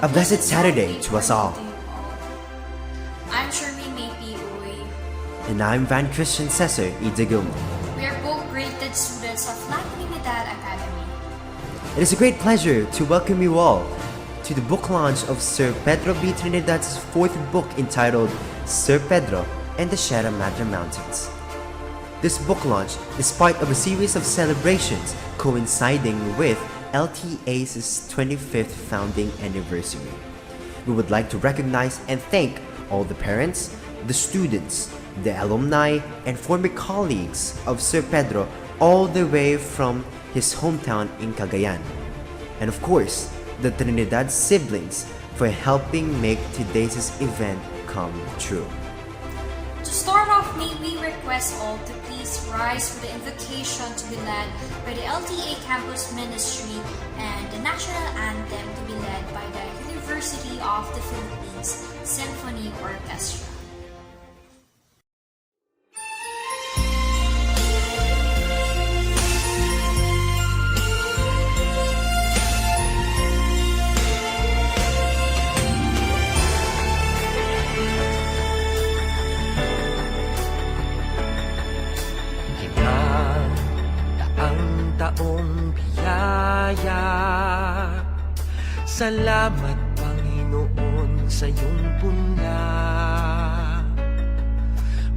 A blessed Saturday to us all. I'm Shermaine Maypi Uy. And I'm Van Christian Cesar Idagum. We are both graded students of Fb Live Academy. It is a great pleasure to welcome you all to the book launch of Sir Pedro B. Trinidad's fourth book entitled Sir Pedro and the Sierra Madre Mountains. This book launch, despite of a series of celebrations coinciding with LTA's 25th founding anniversary. We would like to recognize and thank all the parents, the students, the alumni, and former colleagues of Sir Pedro all the way from his hometown in Cagayan. And of course, the Trinidad siblings for helping make today's event come true. To start off, may we request all to please rise for the invocation to be led by the LTA Campus Ministry and the National Anthem to be led by the University of the Philippines Symphony Orchestra. Taong biyaya, salamat Panginoon sa iyong punla.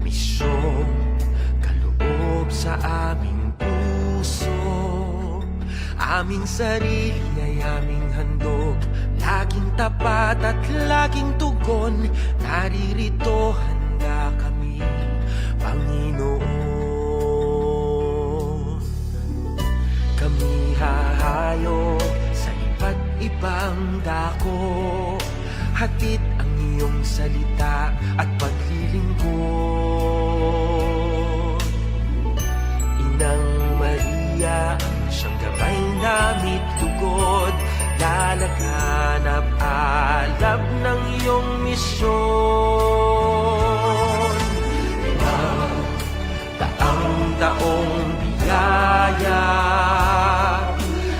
Misyong kaloob sa aming puso, aming sarili ay aming handog, laging tapat at laging tugon. Naririto handa kami, Panginoon. Kami hahayo sa iba't ibang dako, hatid ang iyong salita at paglilingkod. Inang Maria, siyang gabay namit lugod, lalaganap alab ng iyong misyon. Taong biyaya,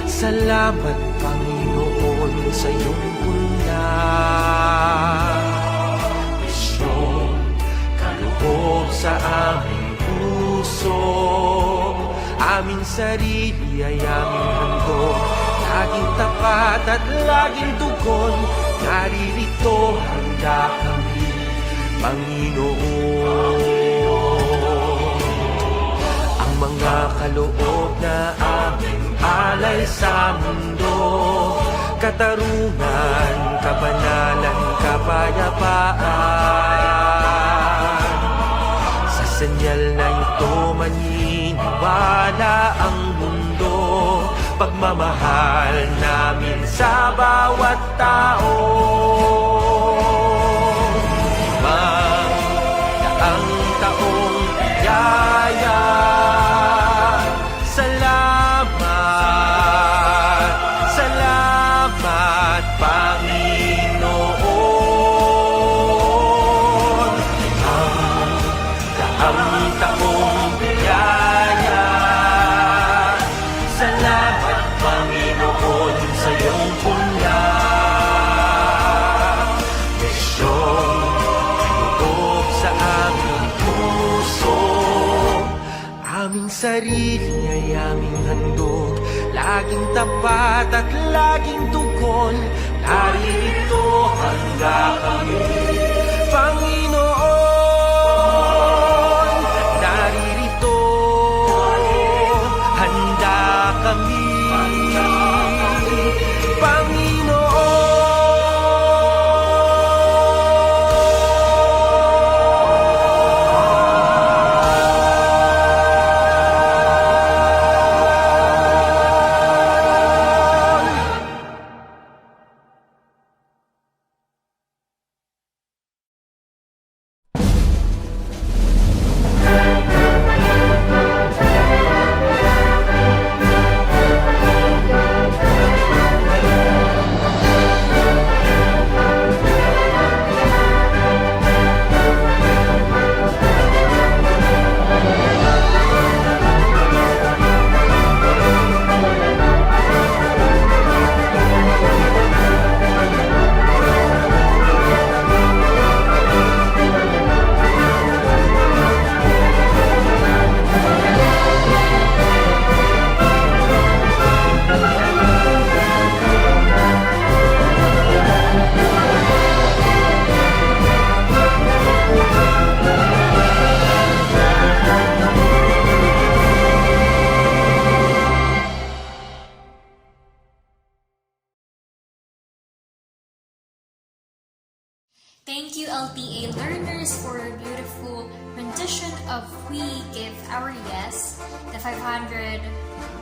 salamat Panginoon sa iyong punla. Misyong kaloob sa aming puso, aming sarili ay aming handog, laging tapat at laging tugon. Naririto handa kami, Panginoon. Ang mga kaloob na aming alay sa mundo, katarungan, kabanalan, kapayapaan. Sa senyal na ito maniniwala ang mundo, pagmamahal namin sa bawat tao. Ang taong biyaya, salamat Panginoon. Ang taong biyaya, salamat Panginoon sa iyong punla. Misyong kaloob sa aming puso, aming sarili ay aming handog, laging tapat at laging tugon. Naririto handa kami, Panginoon. Naririto handa kami, Thank you, LTA learners, for a beautiful rendition of We Give Our Yes, the 500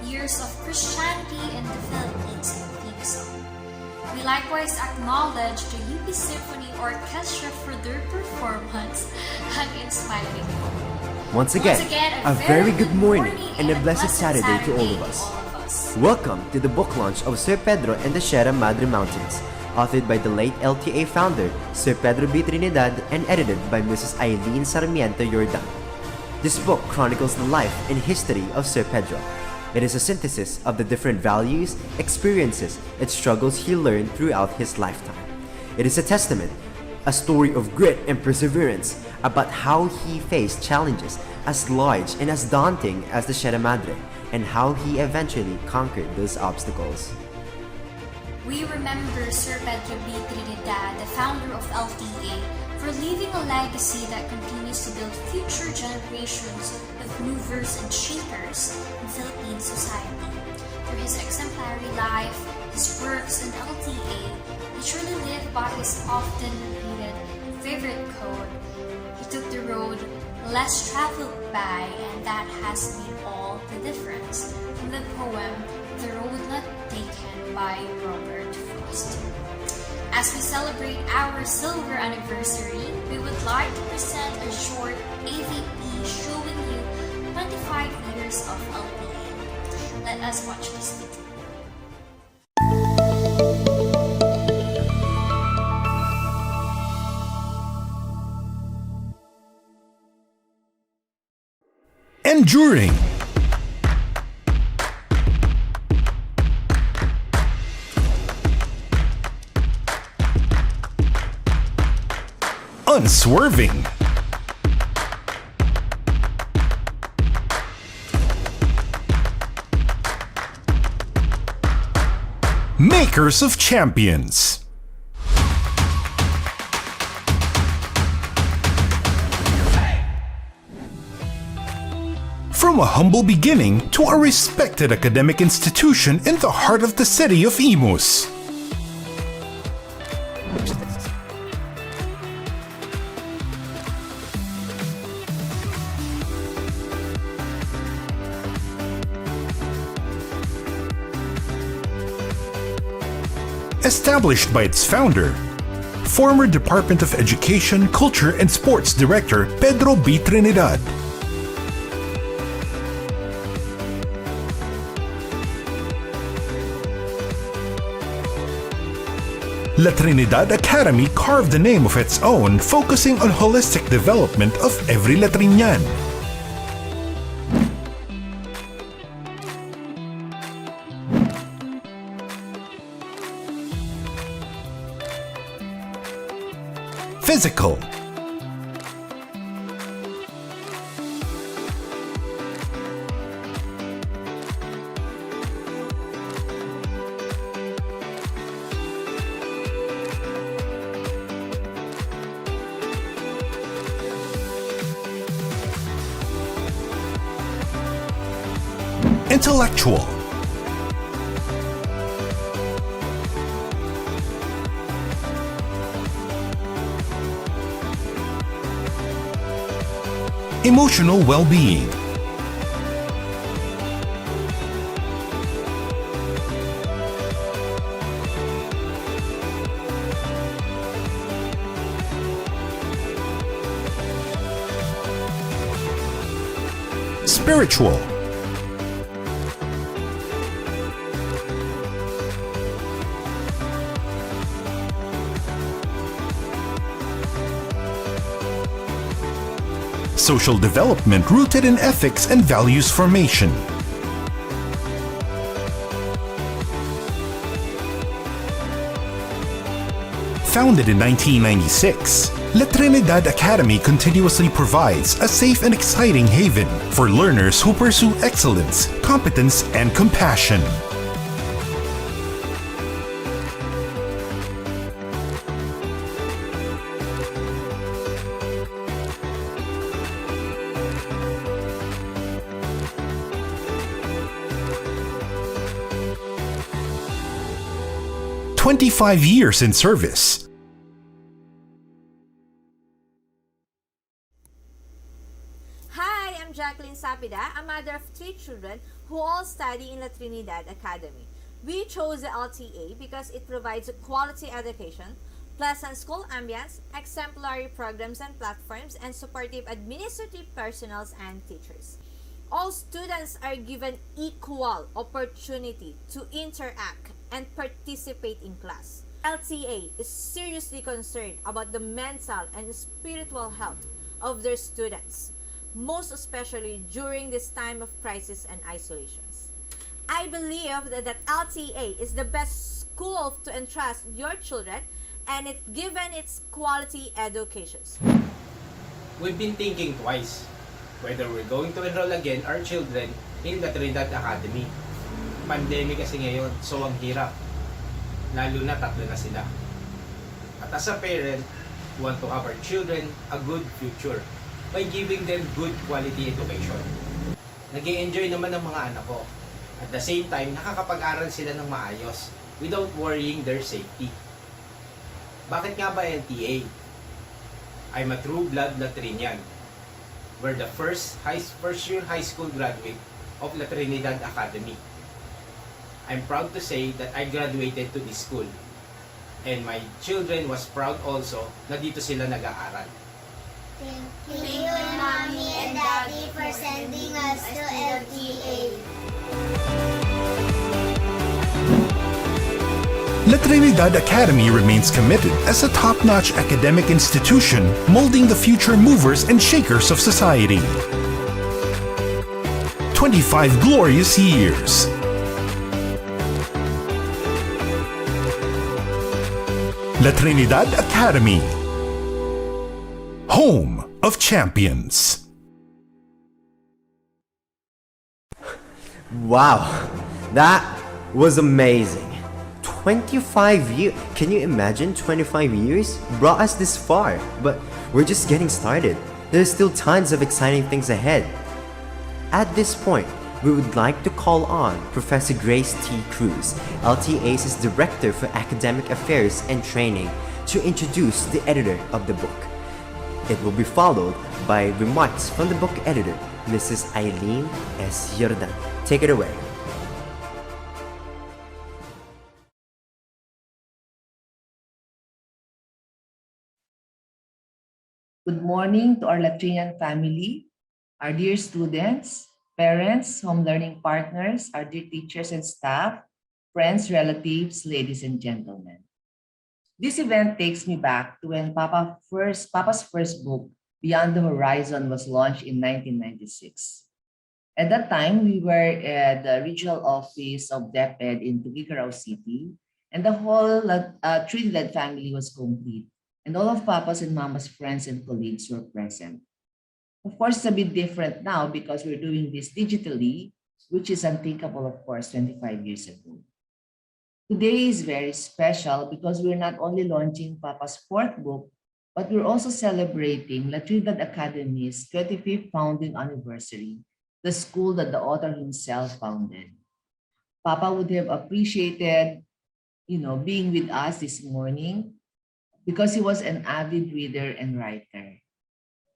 Years of Christianity in the Philippines theme song. We likewise acknowledge the UP Symphony Orchestra for their performance and inspiring poem. Once again, a very good morning and a blessed Saturday to all of us. Welcome to the book launch of Sir Pedro and the Madre Mountains, authored by the late LTA founder, Sir Pedro B. Trinidad, and edited by Mrs. Eileen Sarmiento Yordan. This book chronicles the life and history of Sir Pedro. It is a synthesis of the different values, experiences, and struggles he learned throughout his lifetime. It is a testament, a story of grit and perseverance about how he faced challenges as large and as daunting as the Madre, and how he eventually conquered those obstacles. We remember Sir Pedro B. Trinidad, the founder of LTA, for leaving a legacy that continues to build future generations of movers and shakers in Philippine society. Through his exemplary life, his works in LTA, he truly lived by his often repeated favorite quote, "He took the road less traveled by, and that has made all the difference," from the poem "The Road Not Taken" by Robert Frost. As we celebrate our silver anniversary, we would like to present a short AVP showing you 25 years of LTA. Let us watch this video. Enduring, unswerving, makers of champions. From a humble beginning to a respected academic institution in the heart of the city of Imus. Established by its founder, former Department of Education, Culture and Sports Director Pedro B. Trinidad. La Trinidad Academy carved a name of its own, focusing on holistic development of every Latrinian. Physical, intellectual, emotional well-being, spiritual, social development rooted in ethics and values formation. Founded in 1996, La Trinidad Academy continuously provides a safe and exciting haven for learners who pursue excellence, competence, and compassion. "25 years in service." Jacqueline Sapida, a mother of 3 children who all study in La Trinidad Academy. We chose the LTA because it provides a quality education, pleasant school ambience, exemplary programs and platforms, and supportive administrative personnel and teachers. All students are given equal opportunity to interact and participate in class. LTA is seriously concerned about the mental and spiritual health of their students, most especially during this time of crisis and isolations. I believe that LTA is the best school to entrust your children and it's given its quality educations. We've been thinking twice whether we're going to enroll again our children in the Trinidad Academy. Pandemic kasi ngayon, so ang hirap. Lalo na 3 na sila. At as a parent, we want to have our children a good future by giving them good quality education. Nag-i-enjoy naman ang mga anak ko. At the same time, nakakapag-aral sila ng maayos without worrying their safety. Bakit nga ba LTA? I'm a true blood Latrinian. We're the first year high school graduate of La Trinidad Academy. I'm proud to say that I graduated to this school. And my children was proud also na dito sila nag-aaral. Thank you, Mommy and Daddy, for sending us to LTA. La Trinidad Academy remains committed as a top-notch academic institution molding the future movers and shakers of society. 25 glorious years. La Trinidad Academy, home of champions. Wow, that was amazing. 25 years. Can you imagine 25 years brought us this far? But we're just getting started. There's still tons of exciting things ahead. At this point, we would like to call on Professor Grace T. Cruz, LTA's Director for Academic Affairs and Training, to introduce the editor of the book. It will be followed by remarks from the book editor, Mrs. Eileen S. Yordan. Take it away. Good morning to our Latrinian family, our dear students, parents, home learning partners, our dear teachers and staff, friends, relatives, ladies and gentlemen. This event takes me back to when Papa's first book, Beyond the Horizon, was launched in 1996. At that time, we were at the regional office of DepEd in Tuguegarao City, and the whole Trinidad family was complete, and all of Papa's and Mama's friends and colleagues were present. Of course, it's a bit different now because we're doing this digitally, which is unthinkable, of course, 25 years ago. Today is very special because we're not only launching Papa's 4th book, but we're also celebrating La Trinidad Academy's 25th founding anniversary, the school that the author himself founded. Papa would have appreciated, being with us this morning because he was an avid reader and writer.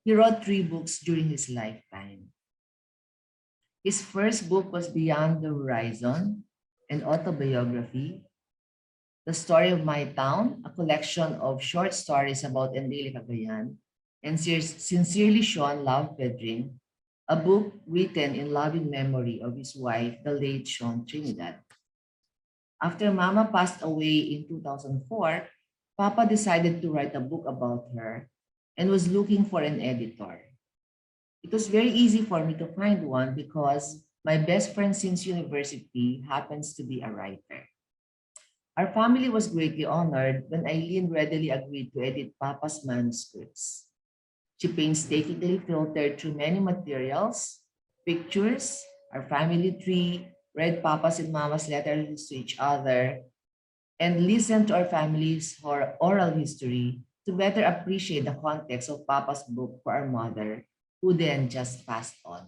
He wrote 3 books during his lifetime. His first book was Beyond the Horizon, an autobiography. The Story of My Town, a collection of short stories about Enrile Cagayan, and Sincerely Sean Love Pedring, a book written in loving memory of his wife, the late Sean Trinidad. After Mama passed away in 2004, Papa decided to write a book about her and was looking for an editor. It was very easy for me to find one because my best friend since university happens to be a writer. Our family was greatly honored when Eileen readily agreed to edit Papa's manuscripts. She painstakingly filtered through many materials, pictures, our family tree, read Papa's and Mama's letters to each other, and listened to our family's oral history to better appreciate the context of Papa's book for our mother, who then just passed on.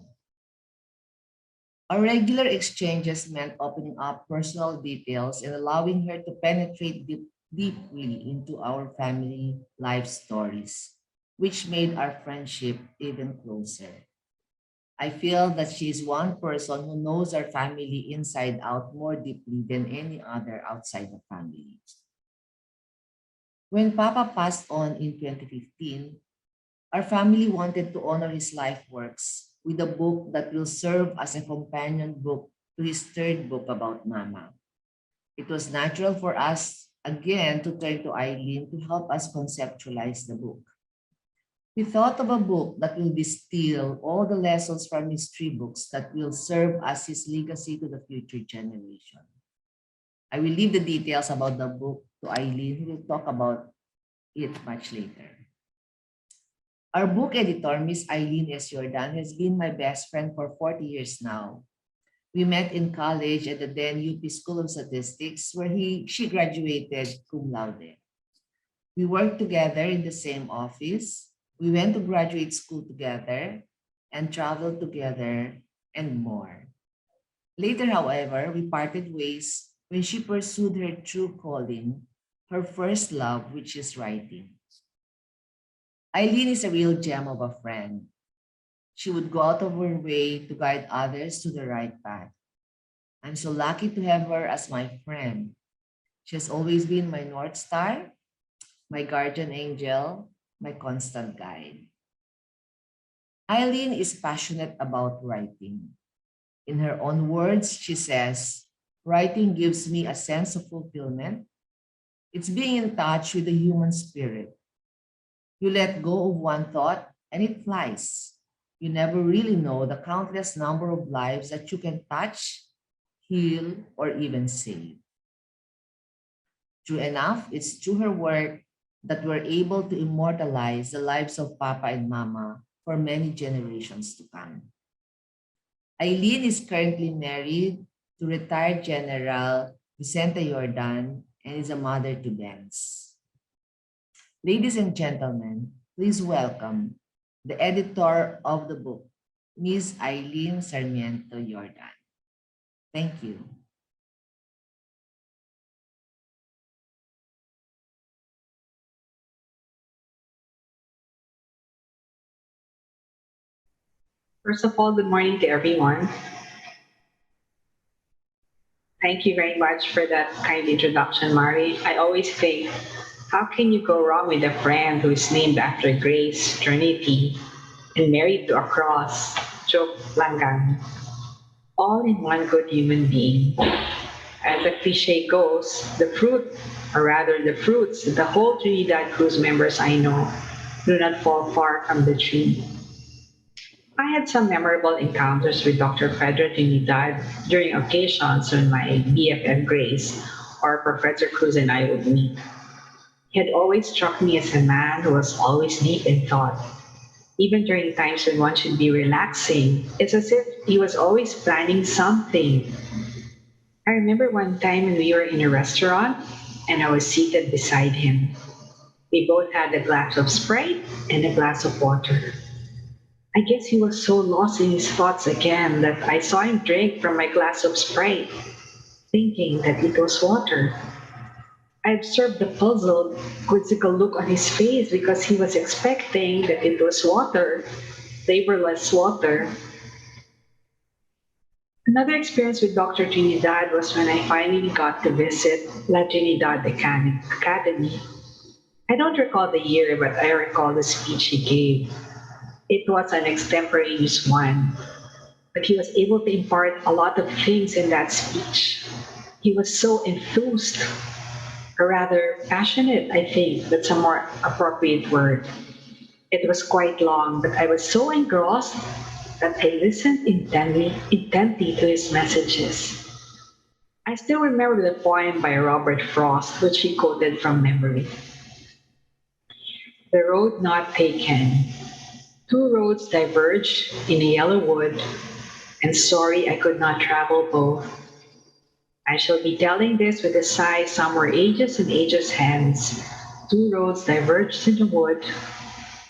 Our regular exchanges meant opening up personal details and allowing her to penetrate deeply into our family life stories, which made our friendship even closer. I feel that she is one person who knows our family inside out more deeply than any other outside the family. When Papa passed on in 2015, our family wanted to honor his life works with a book that will serve as a companion book to his third book about Mama. It was natural for us again to turn to Eileen to help us conceptualize the book. We thought of a book that will distill all the lessons from his three books that will serve as his legacy to the future generation. I will leave the details about the book to Eileen, who will talk about it much later. Our book editor, Miss Eileen S. Jordan, has been my best friend for 40 years now. We met in college at the then UP School of Statistics, where she graduated cum laude. We worked together in the same office. We went to graduate school together and traveled together and more. Later, however, we parted ways when she pursued her true calling, her first love, which is writing. Eileen is a real gem of a friend. She would go out of her way to guide others to the right path. I'm so lucky to have her as my friend. She has always been my North Star, my guardian angel, my constant guide. Eileen is passionate about writing. In her own words, she says, writing gives me a sense of fulfillment. It's being in touch with the human spirit. You let go of one thought and it flies. You never really know the countless number of lives that you can touch, heal, or even save. True enough, it's through her work that we're able to immortalize the lives of Papa and Mama for many generations to come. Eileen is currently married to retired General Vicente Jordan and is a mother to Benz. Ladies and gentlemen, please welcome the editor of the book, Ms. Eileen Sarmiento Jordan. Thank you. First of all, good morning to everyone. Thank you very much for that kind introduction, Mari. I always think, how can you go wrong with a friend who is named after Grace, Trinity, and married to a cross, Joke Langan, all in one good human being? As the cliche goes, the fruit, or rather the fruits that the whole Trinidad Cruz members I know do not fall far from the tree. I had some memorable encounters with Dr. Pedro Trinidad during occasions when my BFF Grace or Professor Cruz and I would meet. He had always struck me as a man who was always deep in thought. Even during times when one should be relaxing, it's as if he was always planning something. I remember one time when we were in a restaurant and I was seated beside him. We both had a glass of Sprite and a glass of water. I guess he was so lost in his thoughts again that I saw him drink from my glass of Sprite, thinking that it was water. I observed the puzzled, quizzical look on his face because he was expecting that it was water, flavorless water. Another experience with Dr. Trinidad was when I finally got to visit La Trinidad Academy. I don't recall the year, but I recall the speech he gave. It was an extemporaneous one, but he was able to impart a lot of things in that speech. He was so enthused, or rather passionate, I think that's a more appropriate word. It was quite long, but I was so engrossed that I listened intently to his messages. I still remember the poem by Robert Frost, which he quoted from memory. The road not taken. Two roads diverged in a yellow wood, and sorry I could not travel both. I shall be telling this with a sigh somewhere ages and ages hence. Two roads diverged in the wood,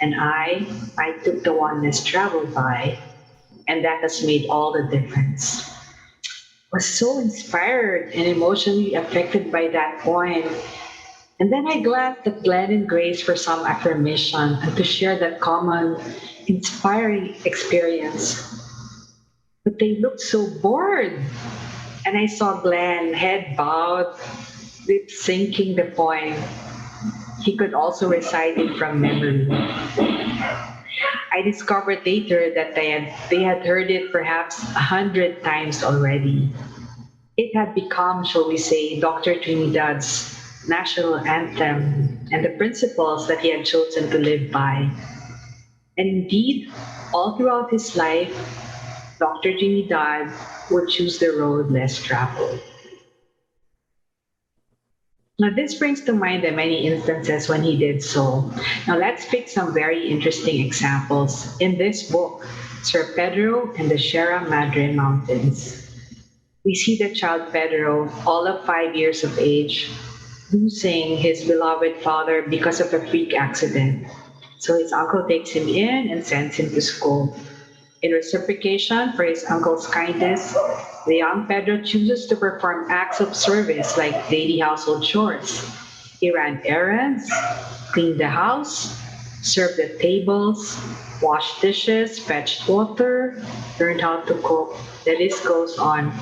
and I took the one less traveled by, and that has made all the difference. I was so inspired and emotionally affected by that poem. And then I glanced at Glenn and Grace for some affirmation and to share that common, inspiring experience. but they looked so bored. And I saw Glenn, head bowed, lip syncing the poem. He could also recite it from memory. I discovered later that they had heard it perhaps 100 times already. It had become, shall we say, Dr. Trinidad's national anthem and the principles that he had chosen to live by. And indeed, all throughout his life, Dr. Trinidad would choose the road less traveled. Now, this brings to mind the many instances when he did so. Now, let's pick some very interesting examples in this book, Sir Pedro and the Sierra Madre Mountains. We see the child Pedro, all of 5 years of age, losing his beloved father because of a freak accident. So his uncle takes him in and sends him to school. In reciprocation for his uncle's kindness, the young Pedro chooses to perform acts of service like daily household chores. He ran errands, cleaned the house, served the tables, washed dishes, fetched water, learned how to cook. The list goes on.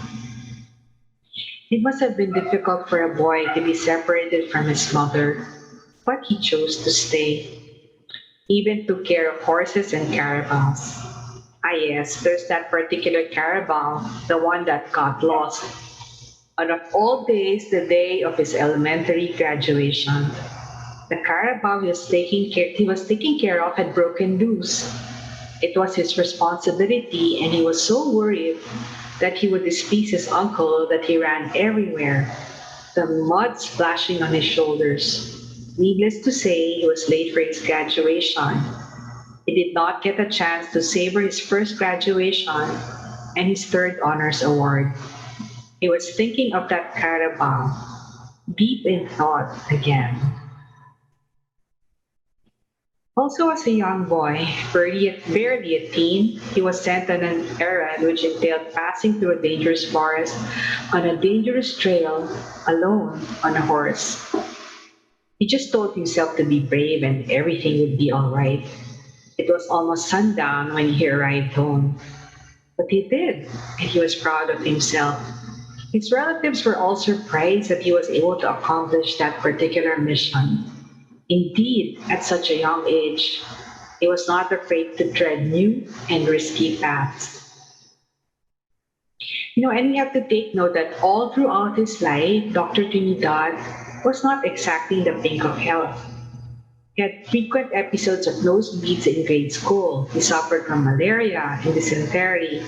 It must have been difficult for a boy to be separated from his mother, but he chose to stay. He even took care of horses and caravans. Ah yes, there's that particular caravan, the one that got lost. On of all days, the day of his elementary graduation. The caravan he was taking care of had broken loose. It was his responsibility, and he was so worried that he would displease his uncle that he ran everywhere, the mud splashing on his shoulders. Needless to say, he was late for his graduation. He did not get a chance to savor his first graduation and his third honors award. He was thinking of that caravan, deep in thought again. Also, as a young boy, barely a teen, he was sent on an errand which entailed passing through a dangerous forest on a dangerous trail alone on a horse. He just told himself to be brave and everything would be all right. It was almost sundown when he arrived home. But he did, and he was proud of himself. His relatives were all surprised that he was able to accomplish that particular mission. Indeed, at such a young age, he was not afraid to tread new and risky paths. And we have to take note that all throughout his life, Dr. Trinidad was not exactly in the pink of health. He had frequent episodes of nosebleeds in grade school. He suffered from malaria and dysentery.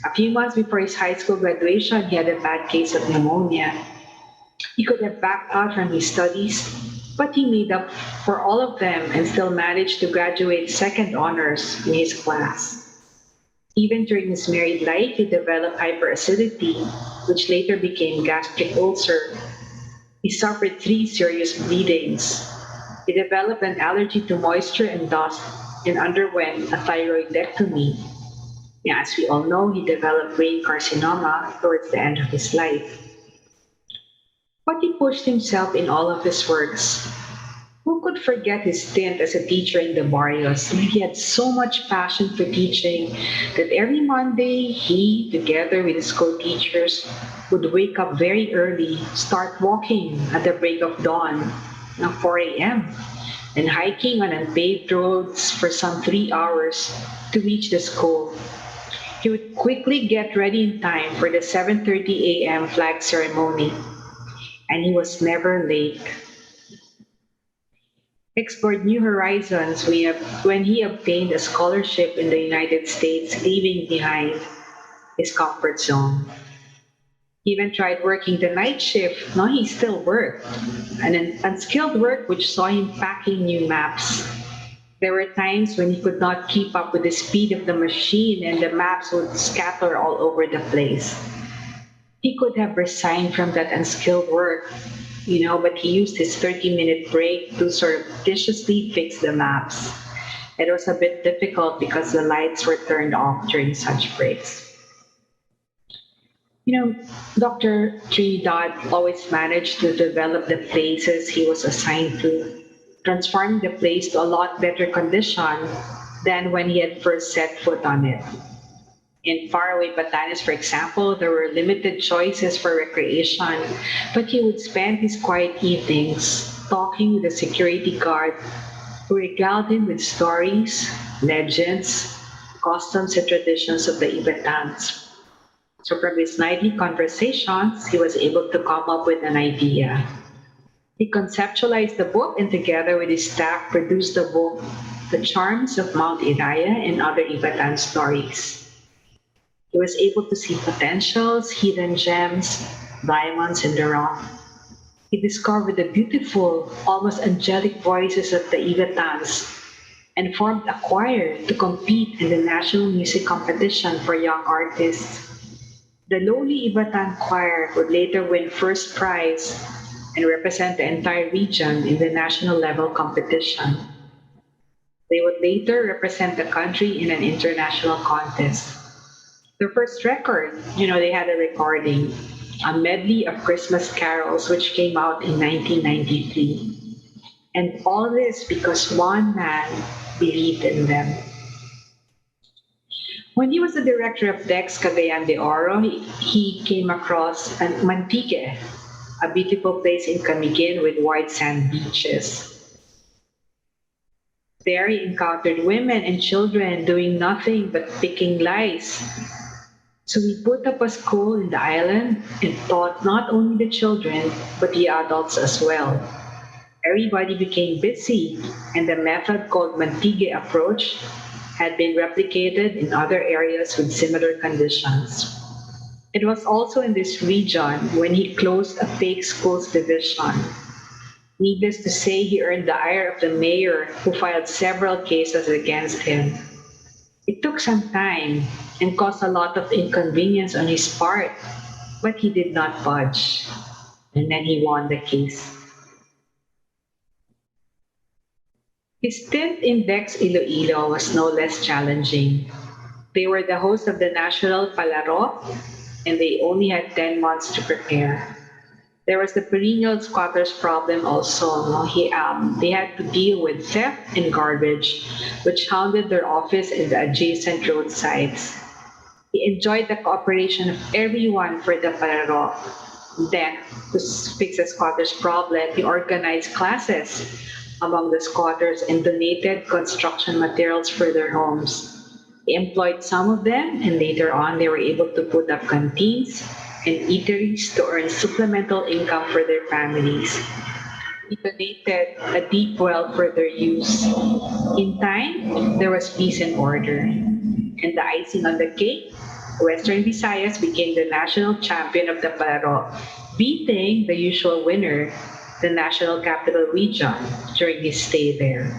A few months before his high school graduation, he had a bad case of pneumonia. He could have backed out from his studies, but he made up for all of them and still managed to graduate second honors in his class. Even during his married life, he developed hyperacidity, which later became gastric ulcer. He suffered 3 serious bleedings. He developed an allergy to moisture and dust and underwent a thyroidectomy. As we all know, he developed brain carcinoma towards the end of his life. But he pushed himself in all of his works. Who could forget his stint as a teacher in the barrios? He had so much passion for teaching that every Monday, he, together with his co-teachers, would wake up very early, start walking at the break of dawn, 4 a.m., and hiking on unpaved roads for some 3 hours to reach the school. He would quickly get ready in time for the 7:30 a.m. flag ceremony, and he was never late. Explored new horizons when he obtained a scholarship in the United States, leaving behind his comfort zone. He even tried working the night shift. No, he still worked. An unskilled work which saw him packing new maps. There were times when he could not keep up with the speed of the machine and the maps would scatter all over the place. He could have resigned from that unskilled work, but he used his 30-minute break to surreptitiously fix the maps. It was a bit difficult because the lights were turned off during such breaks. Dr. Trinidad always managed to develop the places he was assigned to, transforming the place to a lot better condition than when he had first set foot on it. In faraway Batanes, for example, there were limited choices for recreation, but he would spend his quiet evenings talking with a security guard who regaled him with stories, legends, customs, and traditions of the Ibatans. So from his nightly conversations, he was able to come up with an idea. He conceptualized the book and together with his staff produced the book, The Charms of Mount Iraya and Other Ivatan Stories. He was able to see potentials, hidden gems, diamonds in the rock. He discovered the beautiful, almost angelic voices of the Ivatans and formed a choir to compete in the national music competition for young artists. The lowly Ivatan choir would later win first prize and represent the entire region in the national level competition. They would later represent the country in an international contest. Their first record, they had a recording, a medley of Christmas carols, which came out in 1993. And all this because one man believed in them. When he was the director of Dex Cagayan de Oro, he came across Mantique, a beautiful place in Camiguin with white sand beaches. There he encountered women and children doing nothing but picking lice. So we put up a school in the island and taught not only the children, but the adults as well. Everybody became busy, and the method called Mantige approach had been replicated in other areas with similar conditions. It was also in this region when he closed a fake schools division. Needless to say, he earned the ire of the mayor, who filed several cases against him. It took some time and caused a lot of inconvenience on his part, but he did not budge. And then he won the case. His stint in Dex Iloilo was no less challenging. They were the host of the National Palaro, and they only had 10 months to prepare. There was the perennial squatters problem also. They had to deal with theft and garbage, which hounded their office in the adjacent roadsides. He enjoyed the cooperation of everyone for the Palaro. Then, to fix the squatters' problem, he organized classes among the squatters and donated construction materials for their homes. He employed some of them, and later on, they were able to put up canteens and eateries to earn supplemental income for their families. He donated a deep well for their use. In time, there was peace and order. And the icing on the cake, Western Visayas became the national champion of the Palaro, beating the usual winner, the National Capital Region, during his stay there.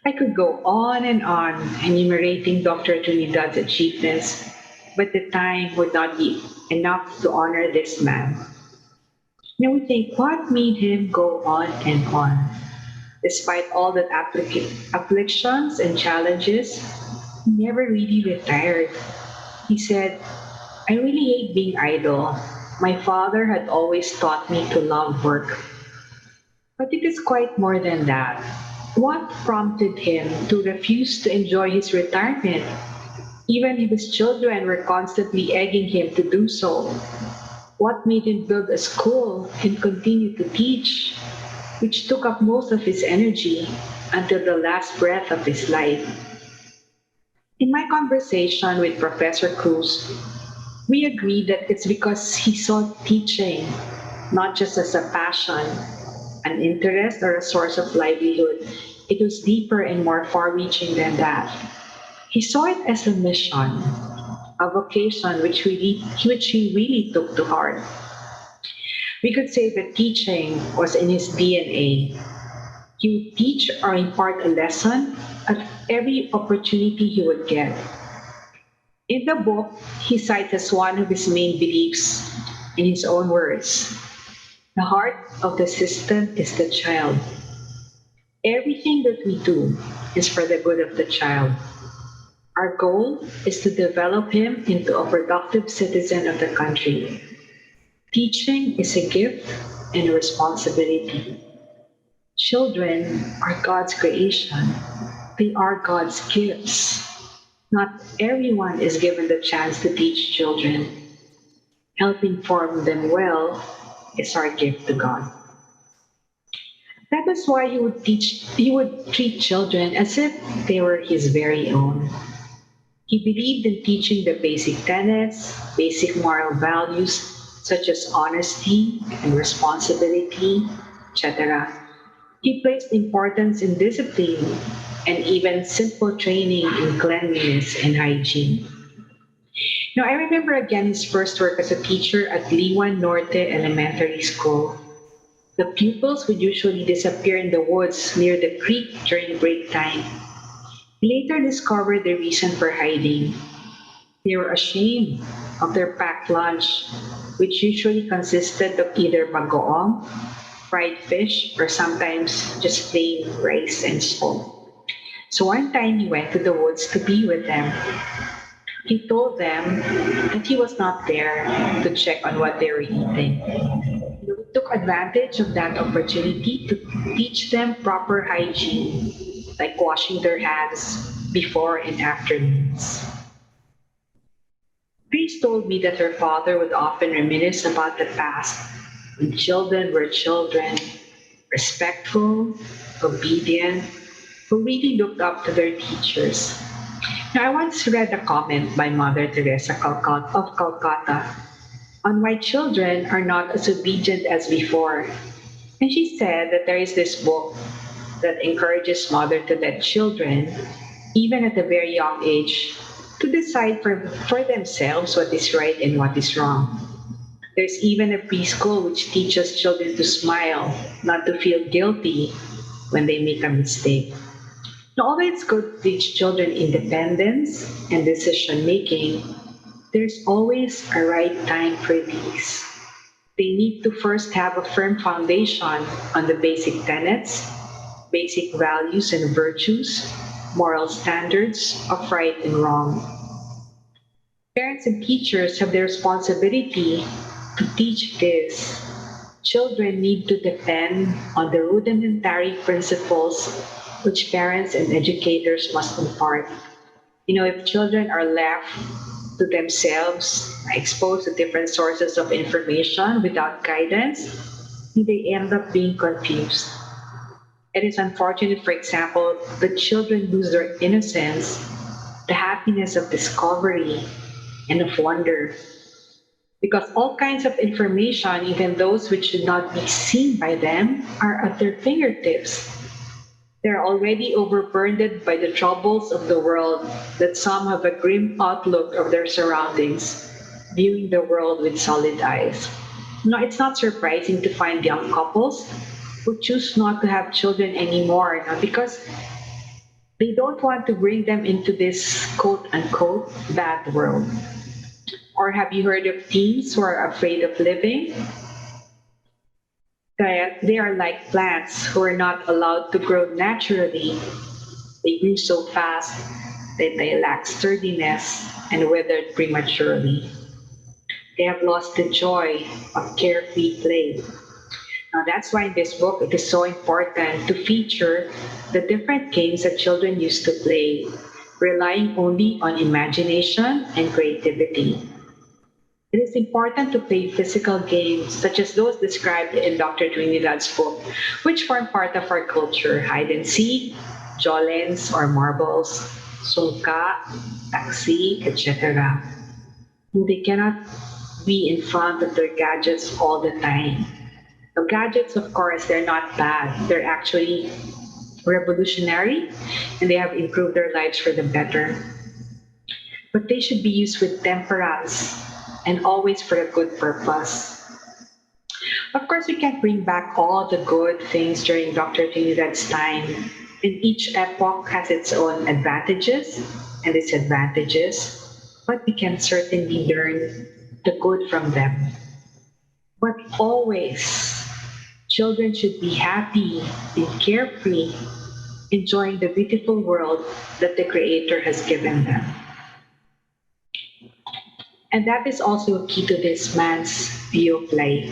I could go on and on enumerating Dr. Trinidad's achievements, but the time would not be enough to honor this man. Now we think, what made him go on and on? Despite all the afflictions and challenges, he never really retired. He said, I really hate being idle. My father had always taught me to love work. But it is quite more than that. What prompted him to refuse to enjoy his retirement, even if his children were constantly egging him to do so? What made him build a school and continue to teach, which took up most of his energy until the last breath of his life? In my conversation with Professor Cruz, we agreed that it's because he saw teaching not just as a passion, an interest, or a source of livelihood. It was deeper and more far-reaching than that. He saw it as a mission, a vocation which he really took to heart. We could say that teaching was in his DNA. He would teach or impart a lesson at every opportunity he would get. In the book, he cites as one of his main beliefs, in his own words, the heart of the system is the child. Everything that we do is for the good of the child. Our goal is to develop him into a productive citizen of the country. Teaching is a gift and a responsibility. Children are God's creation. They are God's gifts. Not everyone is given the chance to teach children. Helping form them well is our gift to God. That is why he would treat children as if they were his very own. He believed in teaching the basic tenets, basic moral values such as honesty and responsibility, etc. He placed importance in discipline and even simple training in cleanliness and hygiene. Now, I remember again his first work as a teacher at Liwan Norte Elementary School. The pupils would usually disappear in the woods near the creek during break time. He later discovered the reason for hiding. They were ashamed of their packed lunch, which usually consisted of either bagoong, fried fish, or sometimes just plain rice and salt. So one time he went to the woods to be with them. He told them that he was not there to check on what they were eating. He took advantage of that opportunity to teach them proper hygiene, like washing their hands before and after meals. Grace told me that her father would often reminisce about the past when children were children, respectful, obedient, who really looked up to their teachers. Now, I once read a comment by Mother Teresa of Calcutta on why children are not as obedient as before. And she said that there is this book that encourages mother to let children, even at a very young age, to decide for themselves what is right and what is wrong. There's even a preschool which teaches children to smile, not to feel guilty when they make a mistake. Now, although it's good to teach children independence and decision making, there's always a right time for these. They need to first have a firm foundation on the basic tenets, basic values and virtues, moral standards of right and wrong. Parents and teachers have the responsibility to teach this. Children need to depend on the rudimentary principles which parents and educators must impart. If children are left to themselves, exposed to different sources of information without guidance, they end up being confused. It is unfortunate, for example, that children lose their innocence, the happiness of discovery, and of wonder. Because all kinds of information, even those which should not be seen by them, are at their fingertips. They're already overburdened by the troubles of the world that some have a grim outlook of their surroundings, viewing the world with solid eyes. It's not surprising to find young couples who choose not to have children anymore because they don't want to bring them into this quote unquote bad world. Or have you heard of teens who are afraid of living? They are like plants who are not allowed to grow naturally. They grew so fast that they lack sturdiness and withered prematurely. They have lost the joy of carefree play. Now that's why in this book it is so important to feature the different games that children used to play, relying only on imagination and creativity. It is important to play physical games such as those described in Dr. Trinidad's book, which form part of our culture: hide and seek, jolens or marbles, sungka, taxi, etc. They cannot be in front of their gadgets all the time. The gadgets, of course, they're not bad. They're actually revolutionary and they have improved their lives for the better. But they should be used with temperance and always for a good purpose. Of course, we can't bring back all the good things during Dr. Trinidad's time, and each epoch has its own advantages and disadvantages, but we can certainly learn the good from them. But always, children should be happy and carefree, enjoying the beautiful world that the Creator has given them. And that is also a key to this man's view of life.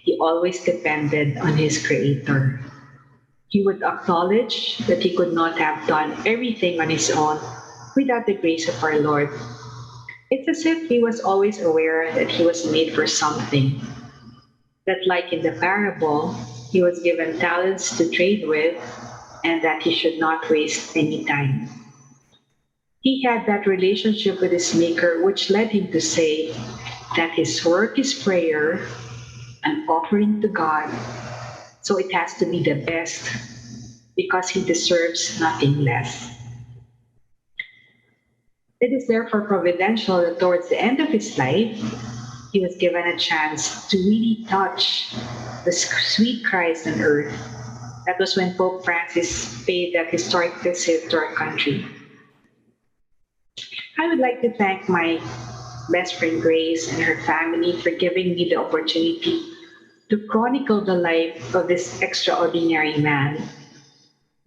He always depended on his Creator. He would acknowledge that he could not have done everything on his own, without the grace of our Lord. It's as if he was always aware that he was made for something, that, like in the parable, he was given talents to trade with, and that he should not waste any time. He had that relationship with his Maker, which led him to say that his work is prayer, an offering to God, so it has to be the best because he deserves nothing less. It is therefore providential that towards the end of his life, he was given a chance to really touch the sweet Christ on earth. That was when Pope Francis paid that historic visit to our country. I would like to thank my best friend Grace and her family for giving me the opportunity to chronicle the life of this extraordinary man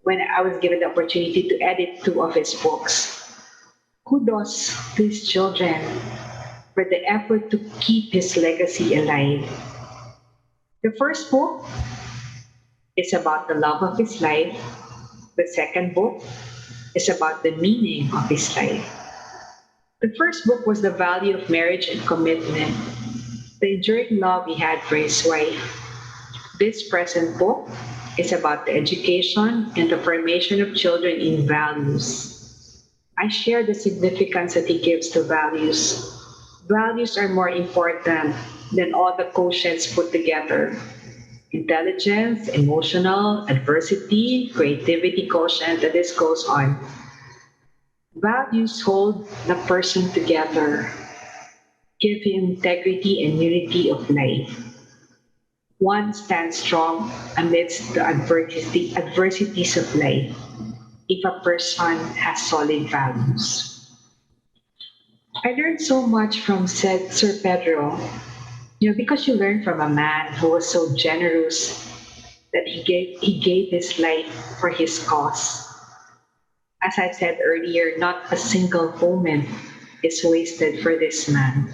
when I was given the opportunity to edit 2 of his books. Kudos to his children for the effort to keep his legacy alive. The first book is about the love of his life. The second book is about the meaning of his life. The first book was the value of marriage and commitment, the enduring love he had for his wife. This present book is about the education and the formation of children in values. I share the significance that he gives to values. Values are more important than all the quotients put together. Intelligence, emotional, adversity, creativity quotient, and this goes on. Values hold the person together, give him integrity and unity of life. One stands strong amidst the adversities of life if a person has solid values. I learned so much from Sir Pedro, because you learn from a man who was so generous that he gave his life for his cause. As I said earlier, not a single moment is wasted for this man.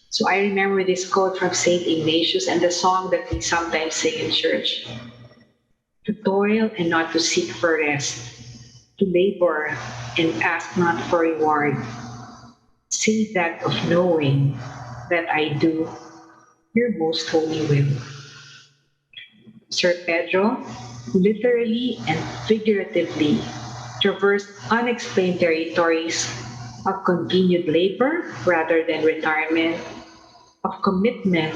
So I remember this quote from St. Ignatius and the song that we sometimes sing in church. To toil and not to seek for rest, to labor and ask not for reward. Say that of knowing that I do your most holy will. Sir Pedro literally and figuratively traversed unexplained territories of continued labor rather than retirement, of commitment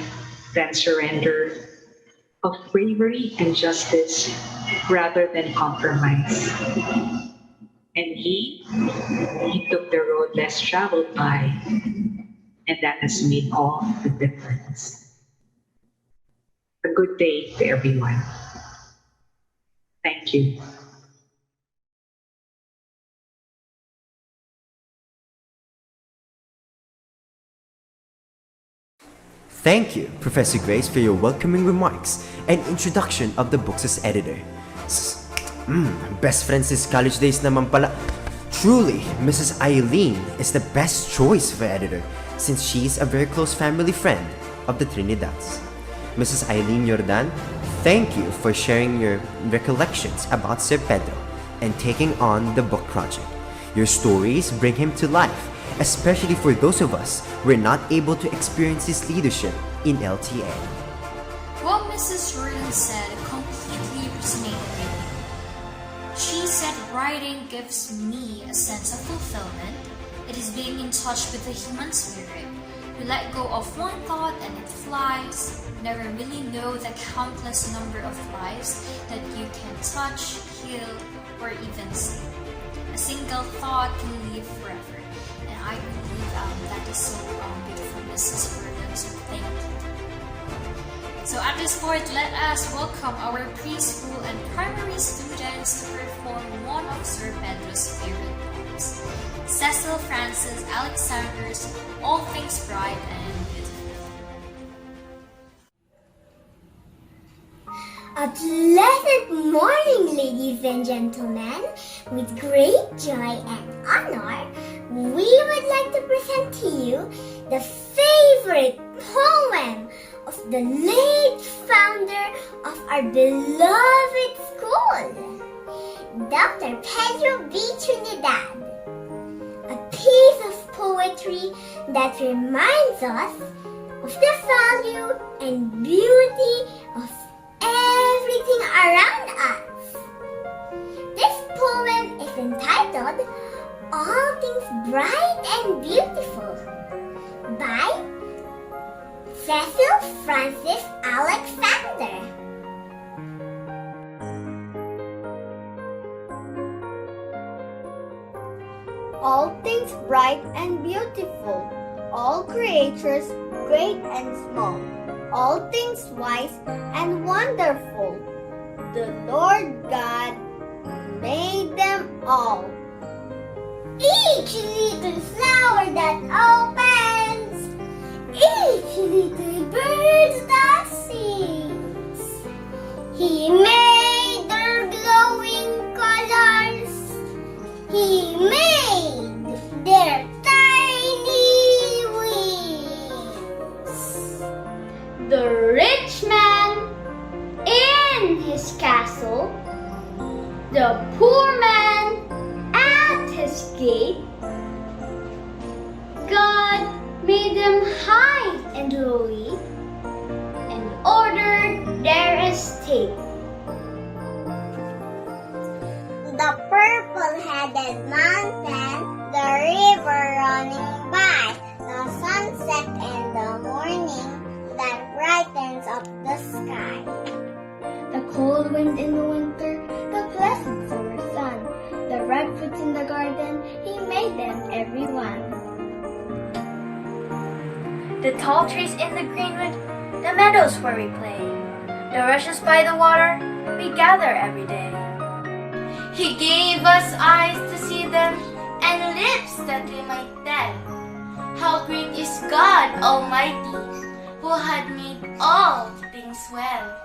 than surrender, of bravery and justice rather than compromise. And he took the road less traveled by, and that has made all the difference. A good day to everyone. Thank you. Thank you, Professor Grace, for your welcoming remarks and introduction of the books as editor. Best friends since college days naman pala. Truly, Mrs. Eileen is the best choice for editor since she is a very close family friend of the Trinidads. Mrs. Eileen Jordan, thank you for sharing your recollections about Sir Pedro and taking on the book project. Your stories bring him to life, especially for those of us who were not able to experience his leadership in LTA. What Mrs. Jordan said completely resonated with me. She said writing gives me a sense of fulfillment. It is being in touch with the human spirit. You let go of one thought and it flies. You never really know the countless number of lives that you can touch, heal, or even save. A single thought can live forever. And I believe that is so beautiful, Mrs. Jordan. So thank you. So at this point, let us welcome our preschool and primary students to perform one of Sir Pedro's favorite poems, Cecil Francis Alexander's All Things Bright and Beautiful. A pleasant morning, ladies and gentlemen. With great joy and honor, we would like to present to you the favorite poem of the late founder of our beloved school, Dr. Pedro B. Trinidad. piece of poetry that reminds us of the value and beauty of everything around us. This poem is entitled All Things Bright and Beautiful by Cecil Francis Alexander. All things bright and beautiful, all creatures great and small, all things wise and wonderful, the Lord God made them all. Each little flower that opens, each little bird that sings, He made their glowing colors, He made their tiny wings. The rich man in his castle, the poor man at his gate, God made them high and lowly and ordered their estate. The purple-headed mountain, the river running by, the sunset in the morning that brightens up the sky. The cold wind in the winter, the pleasant summer sun, the ripe fruits in the garden, He made them every one. The tall trees in the greenwood, the meadows where we play, the rushes by the water, we gather every day. He gave us eyes to see them, and lips that we might tell. How great is God Almighty, who had made all things well.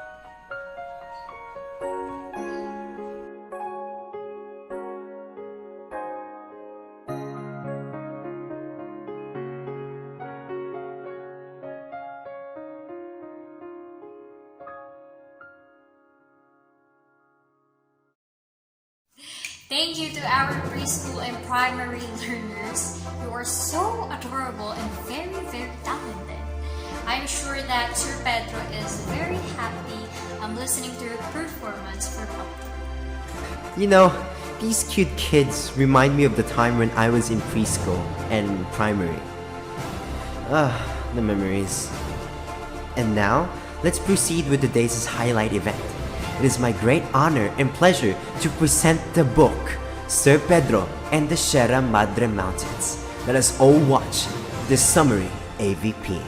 Thank you to our preschool and primary learners. You are so adorable and very, very talented. I'm sure that Sir Pedro is very happy listening to your performance for Pop. You know, these cute kids remind me of the time when I was in preschool and primary. The memories. And now, let's proceed with today's highlight event. It is my great honor and pleasure to present the book, Sir Pedro and the Sierra Madre Mountains. Let us all watch this summary AVP.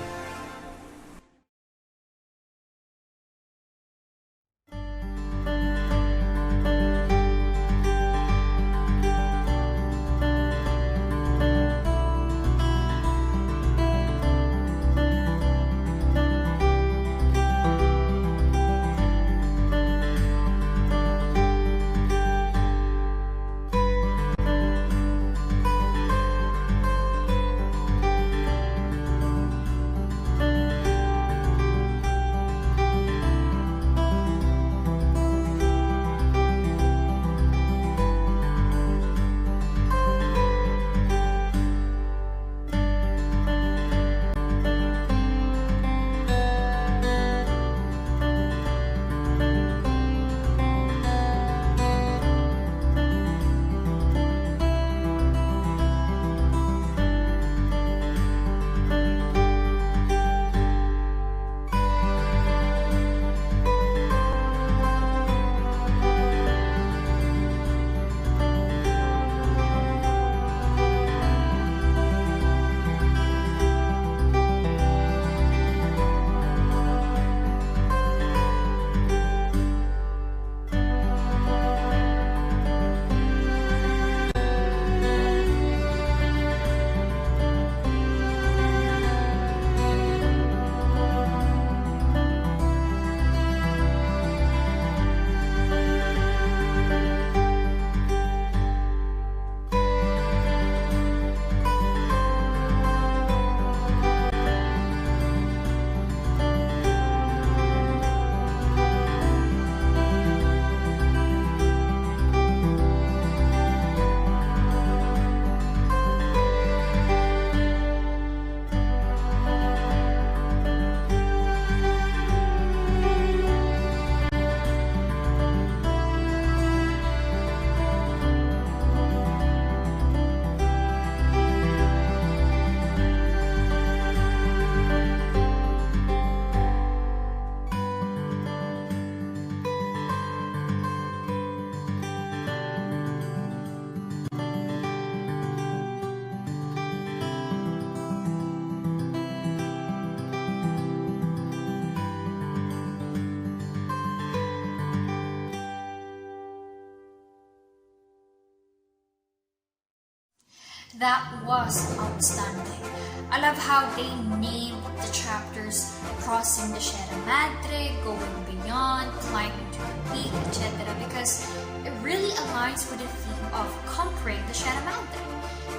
That was outstanding. I love how they named the chapters Crossing the Sierra Madre, Going Beyond, Climbing to the Peak, etc. because it really aligns with the theme of conquering the Sierra Madre.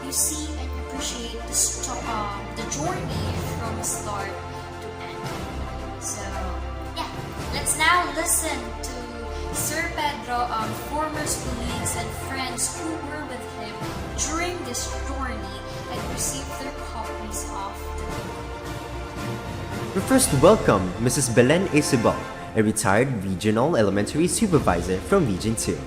You see and appreciate the journey from start to end. So, yeah, let's now listen to Sir Pedro, former colleagues and friends who were with him during this journey and received their copies of the book. We first welcome Mrs. Belen Isabel, a retired regional elementary supervisor from Region 2.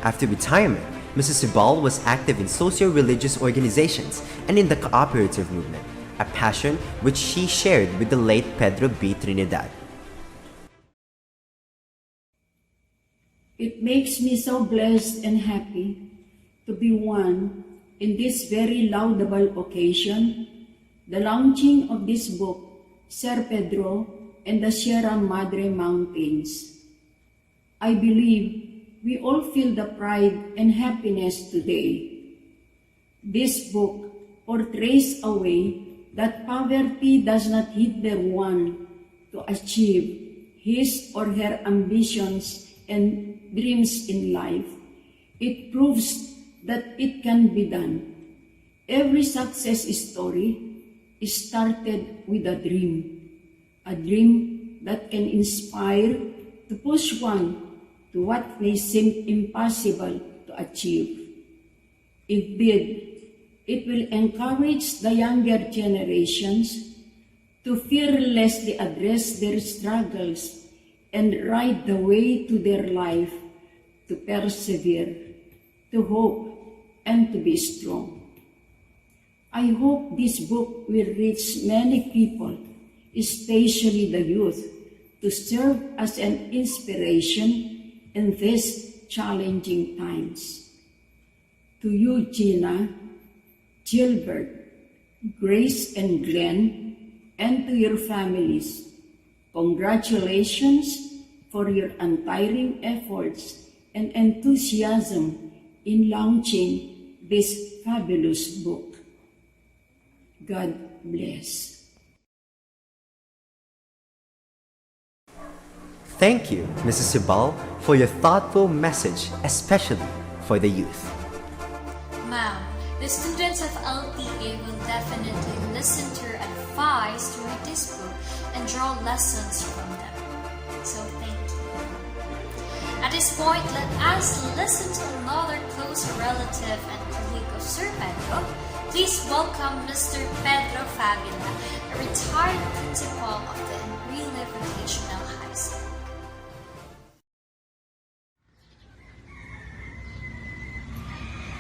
After retirement, Mrs. Isabel was active in socio-religious organizations and in the cooperative movement, a passion which she shared with the late Pedro B. Trinidad. It makes me so blessed and happy to be one in this very laudable occasion, the launching of this book, Sir Pedro and the Sierra Madre Mountains. I believe we all feel the pride and happiness today. This book portrays a way that poverty does not hinder one to achieve his or her ambitions and dreams in life. It proves that it can be done. Every success story is started with a dream that can inspire to push one to what may seem impossible to achieve. Indeed, it will encourage the younger generations to fearlessly address their struggles and ride the way to their life, to persevere, to hope, and to be strong. I hope this book will reach many people, especially the youth, to serve as an inspiration in these challenging times. To you, Gina, Gilbert, Grace, and Glenn, and to your families, congratulations for your untiring efforts and enthusiasm in launching this fabulous book. God bless. Thank you, Mrs. Sibal, for your thoughtful message, especially for the youth. Ma'am, the students of LTA will definitely listen to your advice to read this book and draw lessons from them. So thank you. At this point, let us listen to another close relative and colleague of Sir Pedro. Please welcome Mr. Pedro Fabula, a retired principal of the Enrile Vocational High School.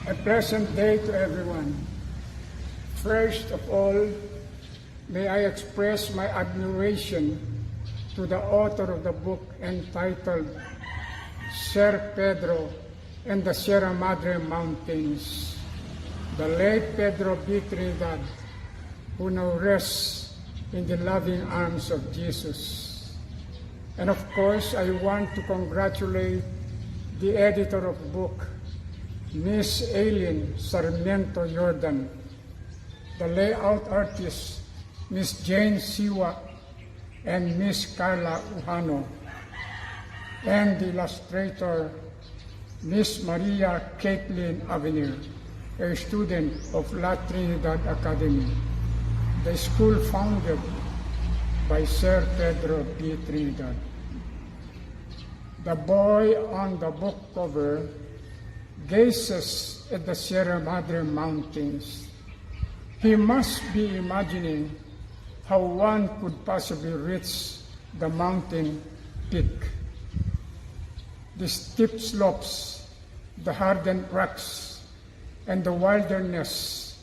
A pleasant day to everyone. First of all, may I express my admiration to the author of the book entitled Sir Pedro and the Sierra Madre Mountains, the late Pedro B. Trinidad, who now rests in the loving arms of Jesus. And of course, I want to congratulate the editor of the book, Miss Aileen Sarmiento Jordan, the layout artist, Miss Jane Siwa, and Miss Carla Uhano, and the illustrator, Miss Maria Caitlin Avenir, a student of La Trinidad Academy, the school founded by Sir Pedro B. Trinidad. The boy on the book cover gazes at the Sierra Madre Mountains. He must be imagining how one could possibly reach the mountain peak. The steep slopes, the hardened rocks, and the wilderness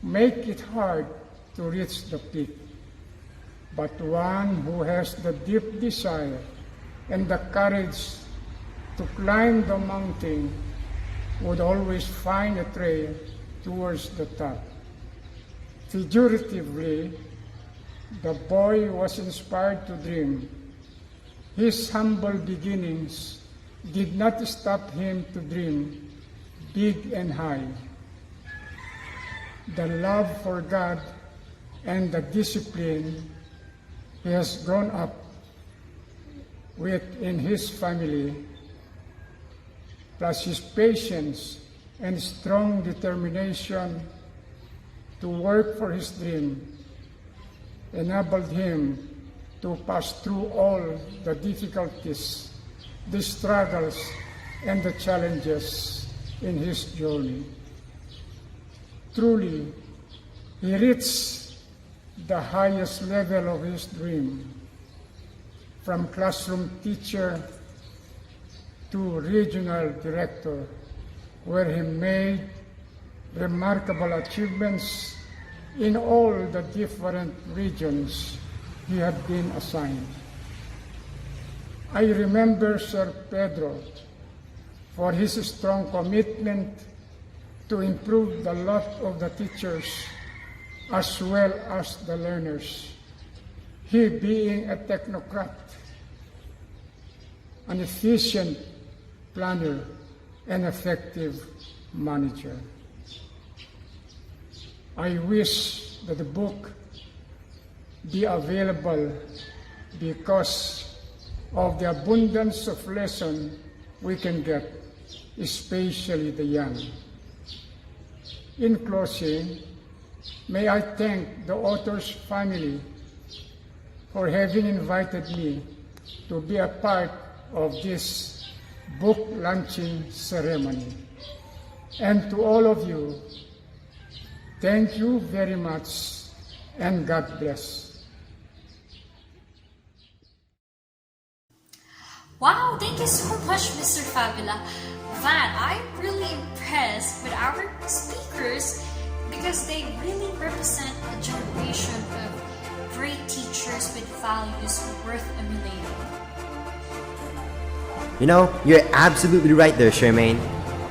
make it hard to reach the peak. But one who has the deep desire and the courage to climb the mountain would always find a trail towards the top. Figuratively, the boy was inspired to dream. His humble beginnings did not stop him to dream big and high. the love for God, and the discipline he has grown up with in his family, plus his patience and strong determination to work for his dream, enabled him to pass through all the difficulties, the struggles, and the challenges in his journey. Truly, he reached the highest level of his dream, from classroom teacher to regional director, where he made remarkable achievements in all the different regions he had been assigned. I remember Sir Pedro for his strong commitment to improve the lot of the teachers as well as the learners. He being a technocrat, an efficient planner, and effective manager. I wish that the book be available because of the abundance of lesson we can get, especially the young. In closing, may I thank the author's family for having invited me to be a part of this book launching ceremony. And to all of you, thank you very much and God bless. Wow, thank you so much, Mr. Fabula. Van, I'm really impressed with our speakers because they really represent a generation of great teachers with values worth emulating. You know, you're absolutely right there, Charmaine.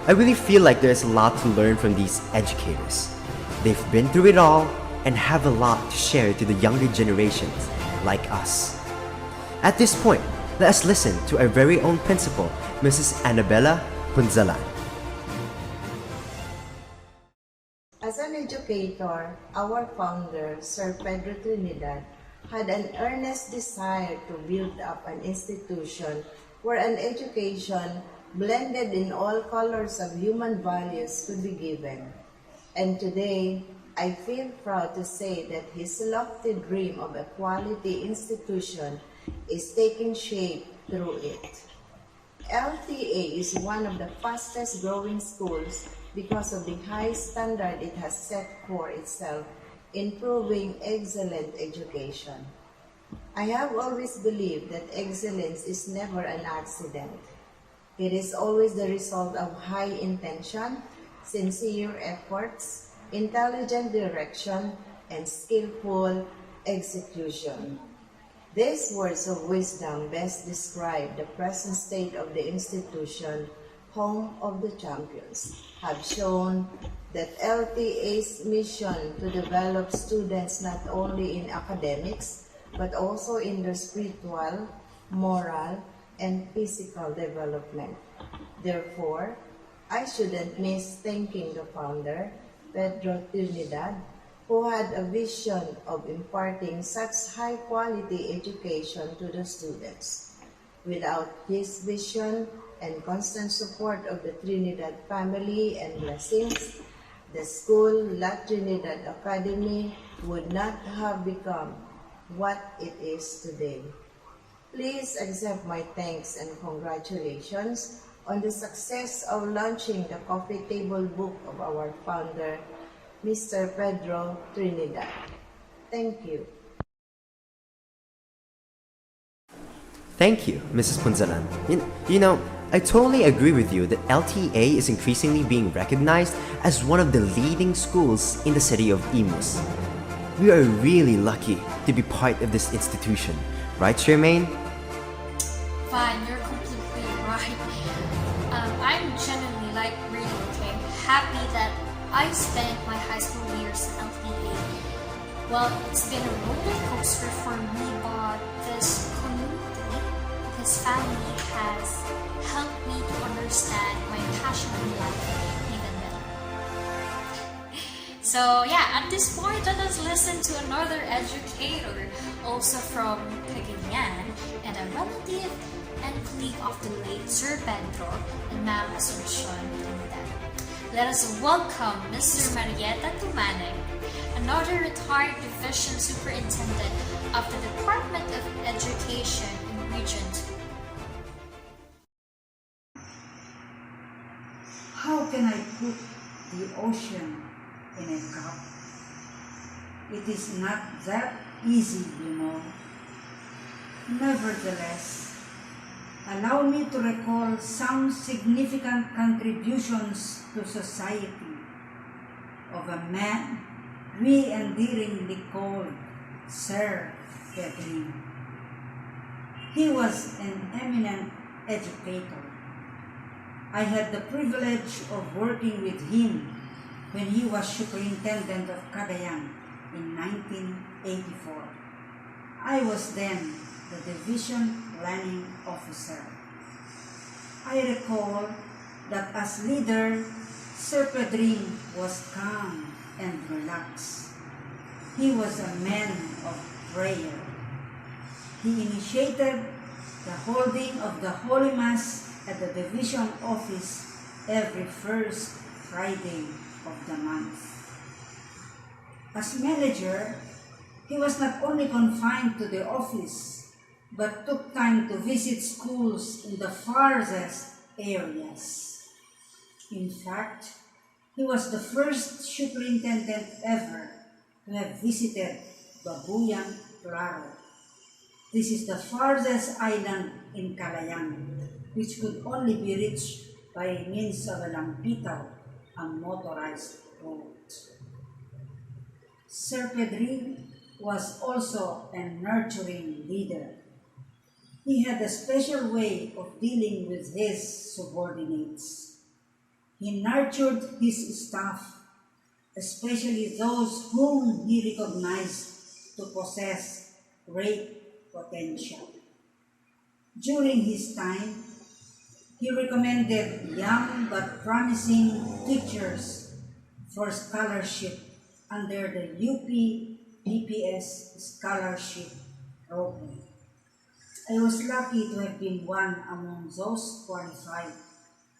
I really feel like there's a lot to learn from these educators. They've been through it all and have a lot to share to the younger generations like us. At this point, let us listen to our very own principal, Mrs. Annabella Punzalan. As an educator, our founder, Sir Pedro Trinidad, had an earnest desire to build up an institution where an education blended in all colors of human values could be given. And today, I feel proud to say that his lofty dream of a quality institution is taking shape through it. LTA is one of the fastest growing schools because of the high standard it has set for itself in proving excellent education. I have always believed that excellence is never an accident. It is always the result of high intention, sincere efforts, intelligent direction, and skillful execution. These words of wisdom best describe the present state of the institution, home of the champions, have shown that LTA's mission to develop students not only in academics, but also in their spiritual, moral, and physical development. Therefore, I shouldn't miss thanking the founder, Pedro Trinidad, who had a vision of imparting such high-quality education to the students. Without his vision and constant support of the Trinidad family and blessings, the school, La Trinidad Academy, would not have become what it is today. Please accept my thanks and congratulations on the success of launching the coffee table book of our founder, Mr. Pedro Trinidad. Thank you. Thank you, Mrs. Punzalan. You know, I totally agree with you that LTA is increasingly being recognized as one of the leading schools in the city of Imus. We are really lucky to be part of this institution, right, Charmaine? Fine, you're completely right. I'm genuinely, really happy that I spent my high school years in LTA. Well, it's been a roller coaster for me, but this community, this family has helped me to understand my passion in life even better. So yeah, at this point, let us listen to another educator, also from Cagayan, and a relative and colleague of the late Sir Pedro and Ma'am Asuncion Trinidad. Let us welcome Mr. Marieta Tumaneng, another retired division superintendent of the Department of Education in Region 2. How can I put the ocean in a cup? It is not that easy, you know. Nevertheless, allow me to recall some significant contributions to society of a man we endearingly called Sir Pedro. He was an eminent educator. I had the privilege of working with him when he was superintendent of Cagayan in 1984. I was then the division planning officer. I recall that as leader, Sir Pedro was calm and relaxed. He was a man of prayer. He initiated the holding of the Holy Mass at the division office every first Friday of the month. As manager, he was not only confined to the office, but took time to visit schools in the farthest areas. In fact, he was the first superintendent ever to have visited Babuyan Claro. This is the farthest island in Cagayan, which could only be reached by means of a lampitaw, a motorized boat. Sir Pedro was also a nurturing leader. He had a special way of dealing with his subordinates. He nurtured his staff, especially those whom he recognized to possess great potential. During his time, he recommended young but promising teachers for scholarship under the UP DPS scholarship program. I was lucky to have been one among those qualified,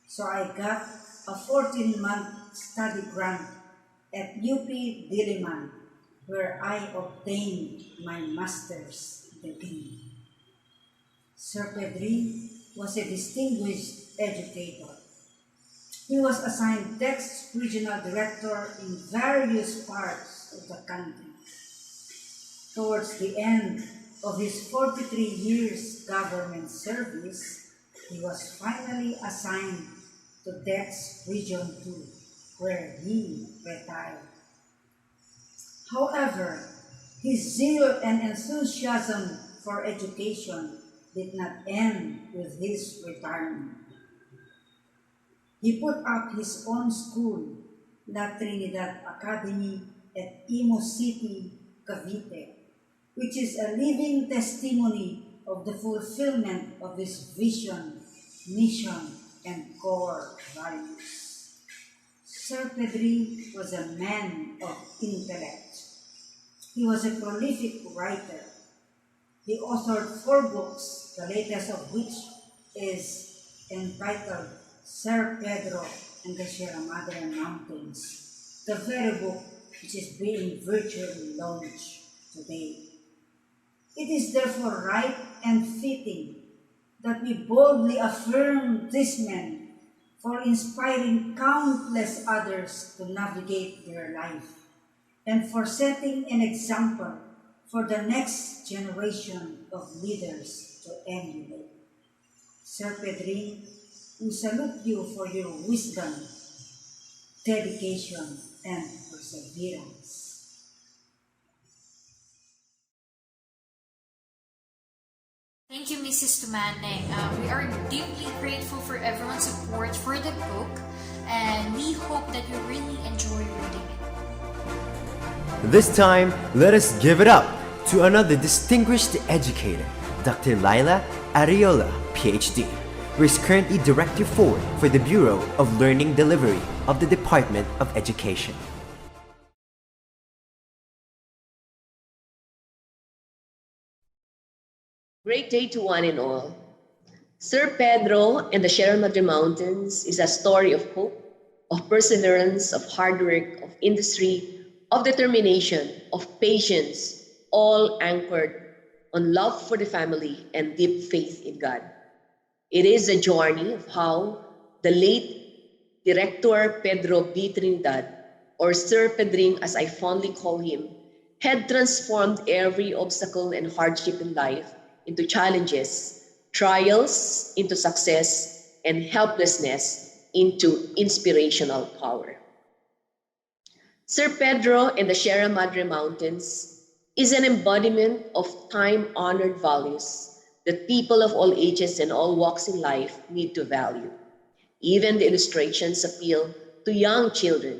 so I got a 14-month study grant at UP Diliman, where I obtained my master's degree. Sir Pedro was a distinguished educator. He was assigned text regional director in various parts of the country. Towards the end of his 43 years government service, he was finally assigned to Text Region 2, where he retired. However, his zeal and enthusiasm for education did not end with his retirement. He put up his own school, La Trinidad Academy at Imus City, Cavite, which is a living testimony of the fulfillment of his vision, mission, and core values. Sir Pedro was a man of intellect. He was a prolific writer. He authored 4 books, the latest of which is entitled Sir Pedro and the Sierra Madre Mountains, the very book which is being virtually launched today. It is therefore right and fitting that we boldly affirm this man for inspiring countless others to navigate their life and for setting an example for the next generation of leaders to emulate. Sir Pedro, we salute you for your wisdom, dedication, and perseverance. Thank you, Mrs. Tumaneng. We are deeply grateful for everyone's support for the book, and we hope that you really enjoy reading it. This time, let us give it up to another distinguished educator, Dr. Laila Ariola, PhD, who is currently Director 4 for the Bureau of Learning Delivery of the Department of Education. Great day to one and all. Sir Pedro and the Sierra Madre Mountains is a story of hope, of perseverance, of hard work, of industry, of determination, of patience, all anchored on love for the family and deep faith in God. It is a journey of how the late Director Pedro B. Trinidad, or Sir Pedring as I fondly call him, had transformed every obstacle and hardship in life into challenges, trials into success, and helplessness into inspirational power. Sir Pedro and the Sierra Madre Mountains is an embodiment of time-honored values that people of all ages and all walks in life need to value. Even the illustrations appeal to young children.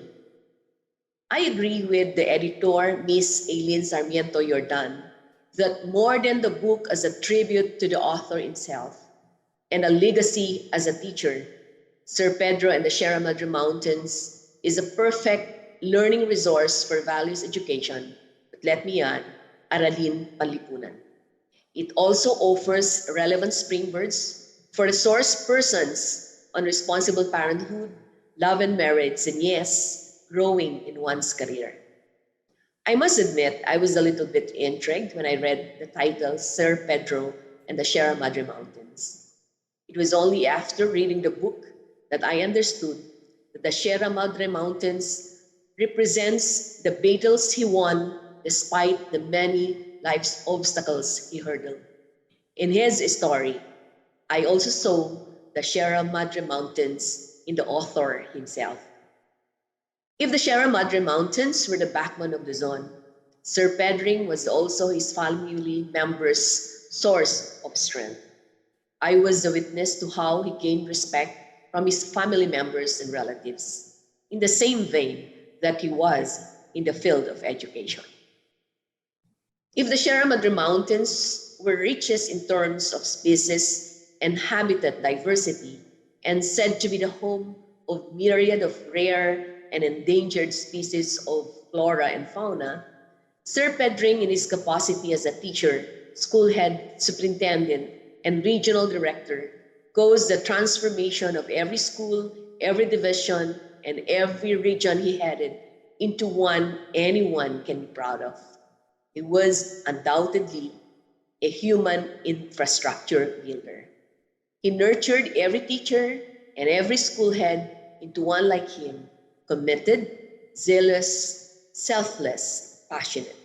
I agree with the editor, Miss Aileen Sarmiento Jordan, that more than the book as a tribute to the author himself and a legacy as a teacher, Sir Pedro and the Sierra Madre Mountains is a perfect learning resource for values education, but let me add, Aralin Panlipunan. It also offers relevant springboards for resource persons on responsible parenthood, love and marriage, and yes, growing in one's career. I must admit, I was a little bit intrigued when I read the title, Sir Pedro and the Sierra Madre Mountains. It was only after reading the book that I understood that the Sierra Madre Mountains represents the battles he won despite the many life's obstacles he hurdled. In his story, I also saw the Sierra Madre Mountains in the author himself. If the Sierra Madre Mountains were the backbone of Luzon, Sir Pedring was also his family members' source of strength. I was a witness to how he gained respect from his family members and relatives, in the same vein that he was in the field of education. If the Sierra Madre Mountains were richest in terms of species and habitat diversity and said to be the home of myriad of rare and endangered species of flora and fauna, Sir Pedring, in his capacity as a teacher, school head, superintendent, and regional director, goes the transformation of every school, every division, and every region he headed into one anyone can be proud of. He was undoubtedly a human infrastructure builder. He nurtured every teacher and every school head into one like him, committed, zealous, selfless, passionate.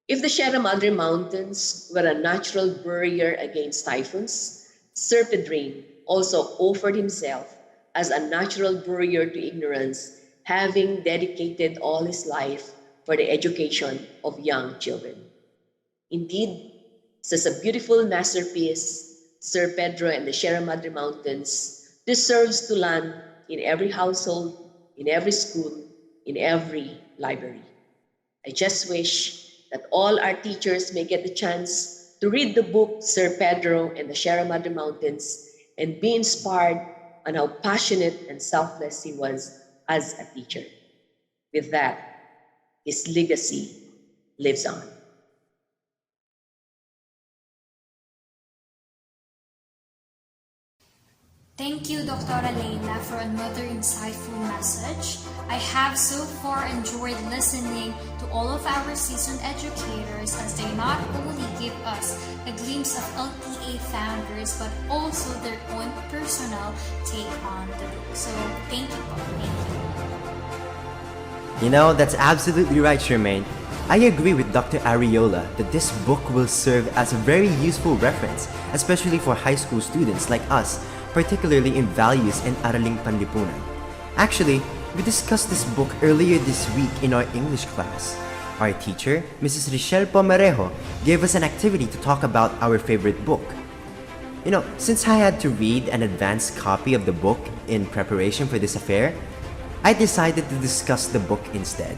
If the Sierra Madre Mountains were a natural barrier against typhoons, Sir Pedring also offered himself as a natural barrier to ignorance, having dedicated all his life for the education of young children. Indeed, such a beautiful masterpiece, Sir Pedro and the Sierra Madre Mountains deserves to land in every household, in every school, in every library. I just wish that all our teachers may get the chance to read the book Sir Pedro and the Sierra Madre Mountains and be inspired on how passionate and selfless he was as a teacher. With that, his legacy lives on. Thank you, Dr. Leila, for another insightful message. I have so far enjoyed listening to all of our seasoned educators as they not only give us a glimpse of LTA founders, but also their own personal take on the book. So, thank you, Bob. Thank you. You know, that's absolutely right, Charmaine. I agree with Dr. Ariola that this book will serve as a very useful reference, especially for high school students like us, particularly in values and Araling Panlipunan. Actually, we discussed this book earlier this week in our English class. Our teacher, Mrs. Richelle Pomarejo, gave us an activity to talk about our favorite book. You know, since I had to read an advanced copy of the book in preparation for this affair, I decided to discuss the book instead.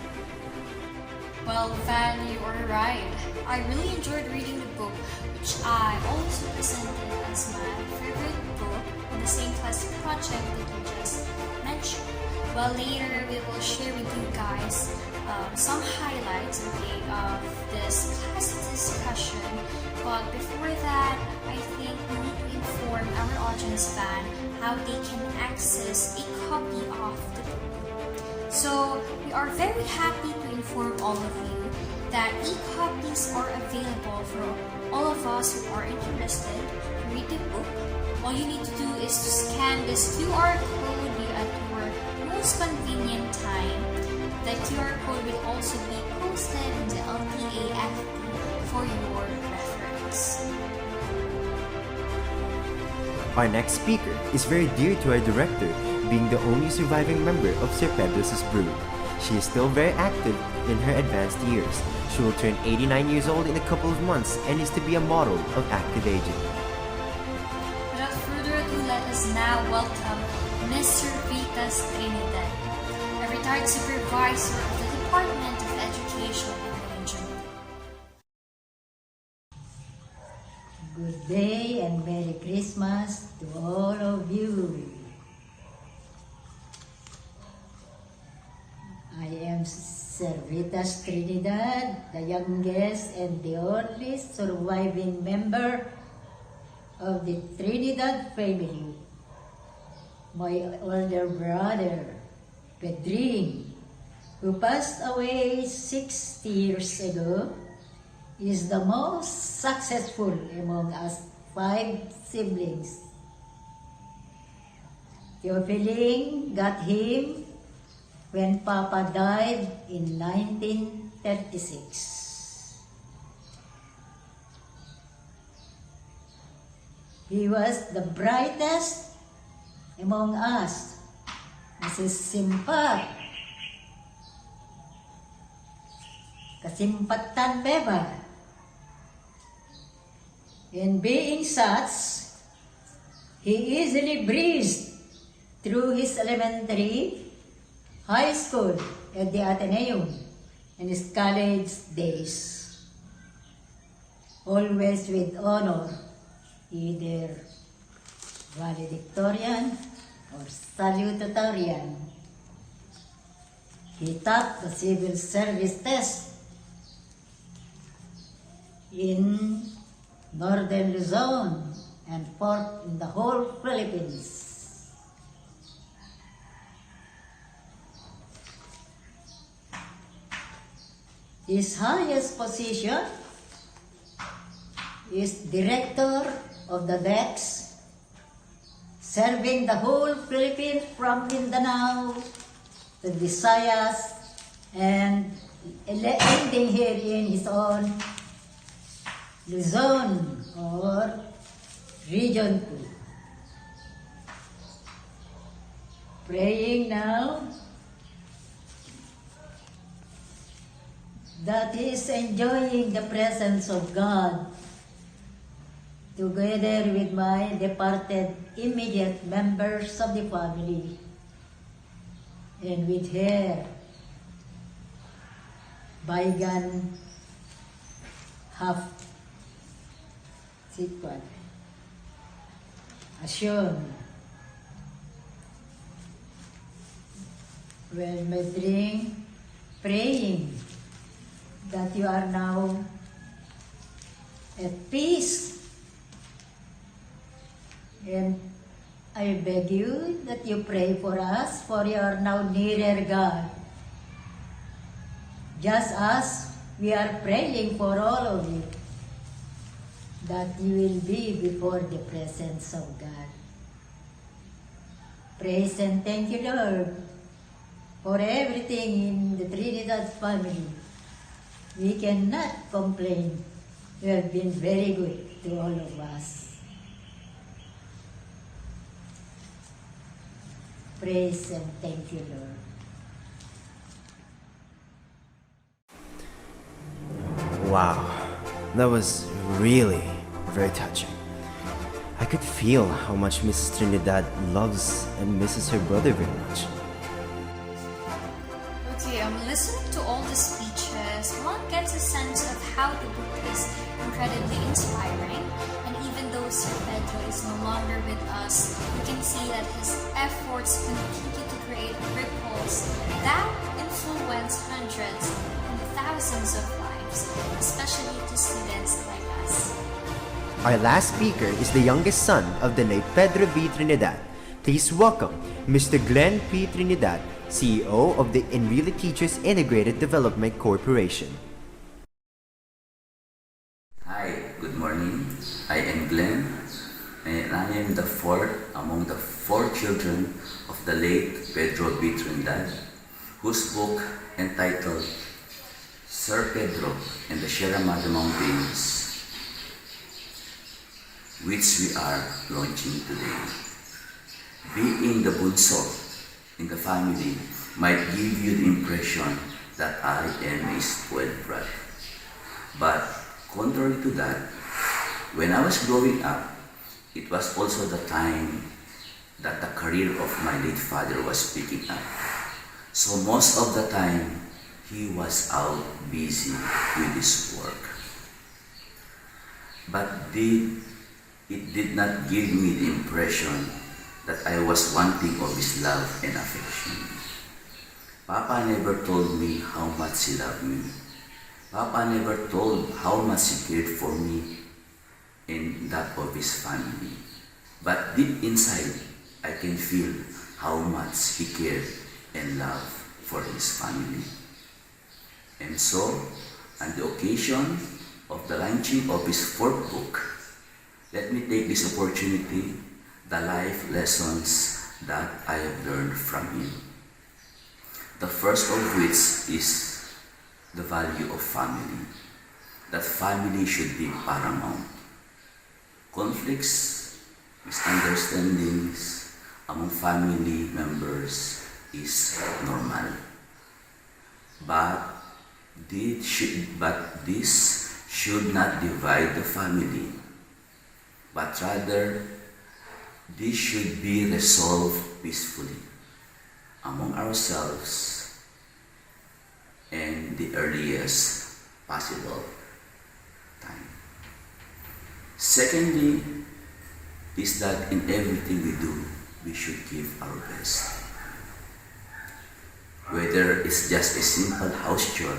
Well, Van, you are right. I really enjoyed reading the book, which I also presented as my favorite book in the same class project that you just mentioned. Well, later we will share with you guys some highlights, okay, of this class discussion. But before that, I think we need to inform our audience fan how they can access a copy of the book. So we are very happy to inform all of you that e-copies are available for all of us who are interested to read the book. All you need to do is to scan this QR code at your most convenient time. The QR code will also be posted in the LTA FB for your reference. Our next speaker is very dear to our director, being the only surviving member of Sir Pedro's brood. She is still very active in her advanced years. She will turn 89 years old in a couple of months and is to be a model of active aging. Without further ado, let us now welcome Mr. Vitas Trinidad, a retired supervisor of the Department of Education and Management. Good day and Merry Christmas to all of you. I am Vitas Trinidad, the youngest and the only surviving member of the Trinidad family. My older brother, Pedro, who passed away 60 years ago, is the most successful among us 5 siblings. Theophilin got him when Papa died in 1936. He was the brightest among us. Masisimpag, kasimpatan beba. And being such, he easily breezed through his elementary, high school at the Athenaeum and his college days, always with honor, either valedictorian or salutatorian. He topped the civil service test in Northern Luzon and fourth in the whole Philippines. His highest position is Director of the DEX, serving the whole Philippines from Mindanao to Visayas and ending here in his own Luzon or Region 2. Praying now that he is enjoying the presence of God together with my departed immediate members of the family and with her bygone half sequence. Assume when my dream praying that you are now at peace, and I beg you that you pray for us, for you are now nearer God, just as we are praying for all of you, that you will be before the presence of God. Praise and thank you, Lord, for everything in the Trinidad family. We cannot complain. You have been very good to all of us. Praise and thank you, Lord. Wow, that was really very touching. I could feel how much Mrs. Trinidad loves and misses her brother very much. Okay, listening to all the speeches, one gets a sense of how the book is incredibly inspiring. And even though Sir Pedro is no longer with us, we can see that his efforts continue to create ripples that influence hundreds and thousands of lives, especially to students like us. Our last speaker is the youngest son of the late Pedro B. Trinidad. Please welcome Mr. Glenn P. Trinidad, CEO of the Enrile Teachers Integrated Development Corporation. Hi, good morning. I am Glenn, and I am the fourth among the four children of the late Pedro B. Trinidad, whose book entitled Sir Pedro and the Sierra Madre Mountains, which we are launching today. Being the bunso in the family might give you the impression that I am a spoiled brat. But contrary to that, when I was growing up, it was also the time that the career of my late father was picking up. So most of the time, he was out busy with his work. But it did not give me the impression that I was wanting of his love and affection. Papa never told me how much he loved me. Papa never told how much he cared for me and that of his family. But deep inside, I can feel how much he cared and loved for his family. And so, on the occasion of the launching of his fourth book, let me take this opportunity, the life lessons that I have learned from him. The first of which is the value of family, that family should be paramount. Conflicts, misunderstandings among family members is normal. But this should not divide the family, but rather this should be resolved peacefully among ourselves and the earliest possible time. Secondly, is that in everything we do, we should give our best. Whether it's just a simple house chore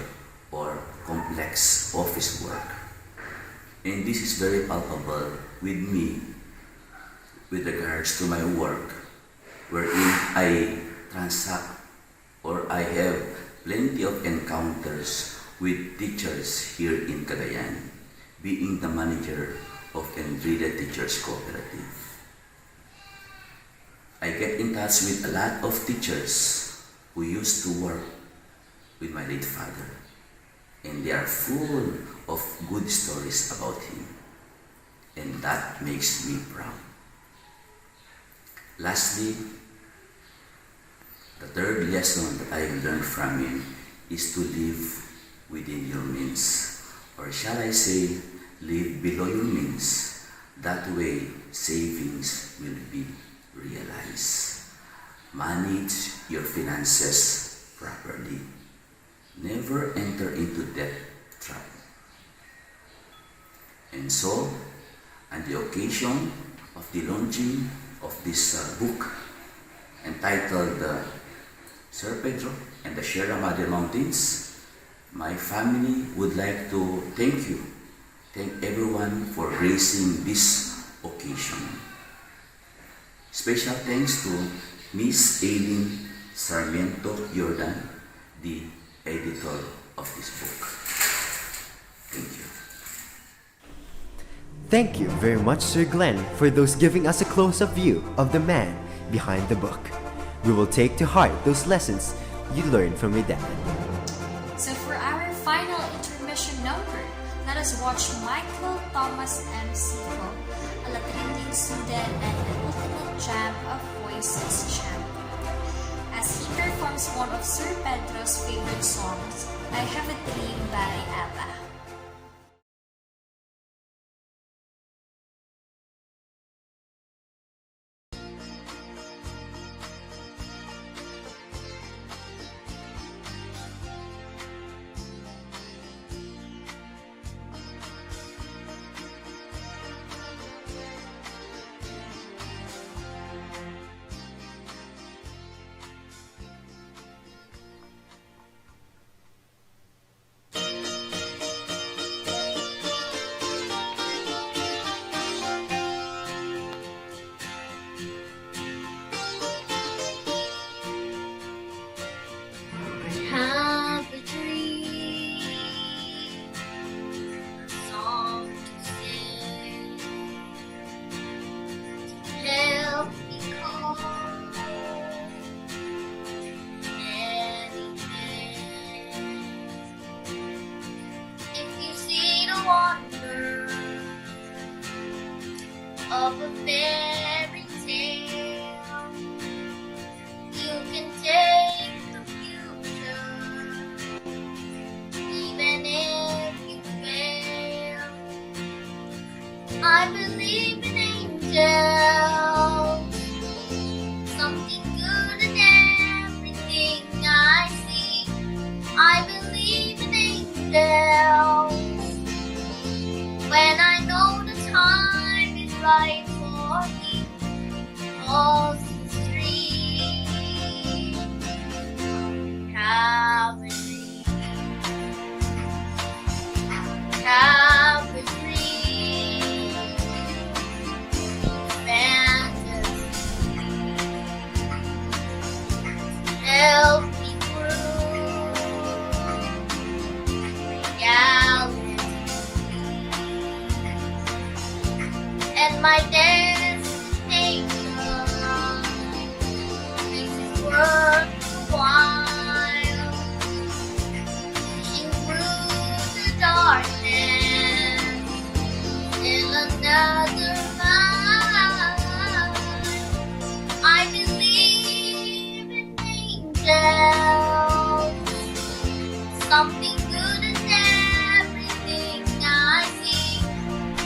or complex office work. And this is very palpable with me with regards to my work, wherein I transact or I have plenty of encounters with teachers here in Cagayan, being the manager of Enrile Teachers Cooperative. I get in touch with a lot of teachers who used to work with my late father, and they are full of good stories about him, and that makes me proud. Lastly, the third lesson that I have learned from him is to live within your means, or shall I say, live below your means. That way, savings will be realized. Manage your finances properly. Never enter into debt trap. And so, on the occasion of the launching of this book entitled Sir Pedro and the Sierra Madre Mountains, my family would like to thank everyone for gracing this occasion. Special thanks to Miss Aileen Sarmiento Jordan, the editor of this book. Thank you. Thank you very much, Sir Glenn, for those giving us a close-up view of the man behind the book. We will take to heart those lessons you learned from your dad. So for our final intermission number, let us watch Michael Thomas M. Seco, a Latin student and an ultimate jam of voices champion, as he performs one of Sir Pedro's favorite songs, I Have a Dream by ABBA. of a fairy tale. You can take the future, even if you fail. I believe in angels, something good in everything I see. I believe in angels, when I know the time is right for me. Across the street, have a dream, have a dream, fantasy, help me through reality, and my destination makes it worth the while, pushing through the darkness till another mile. I believe in angels, something good in everything I see.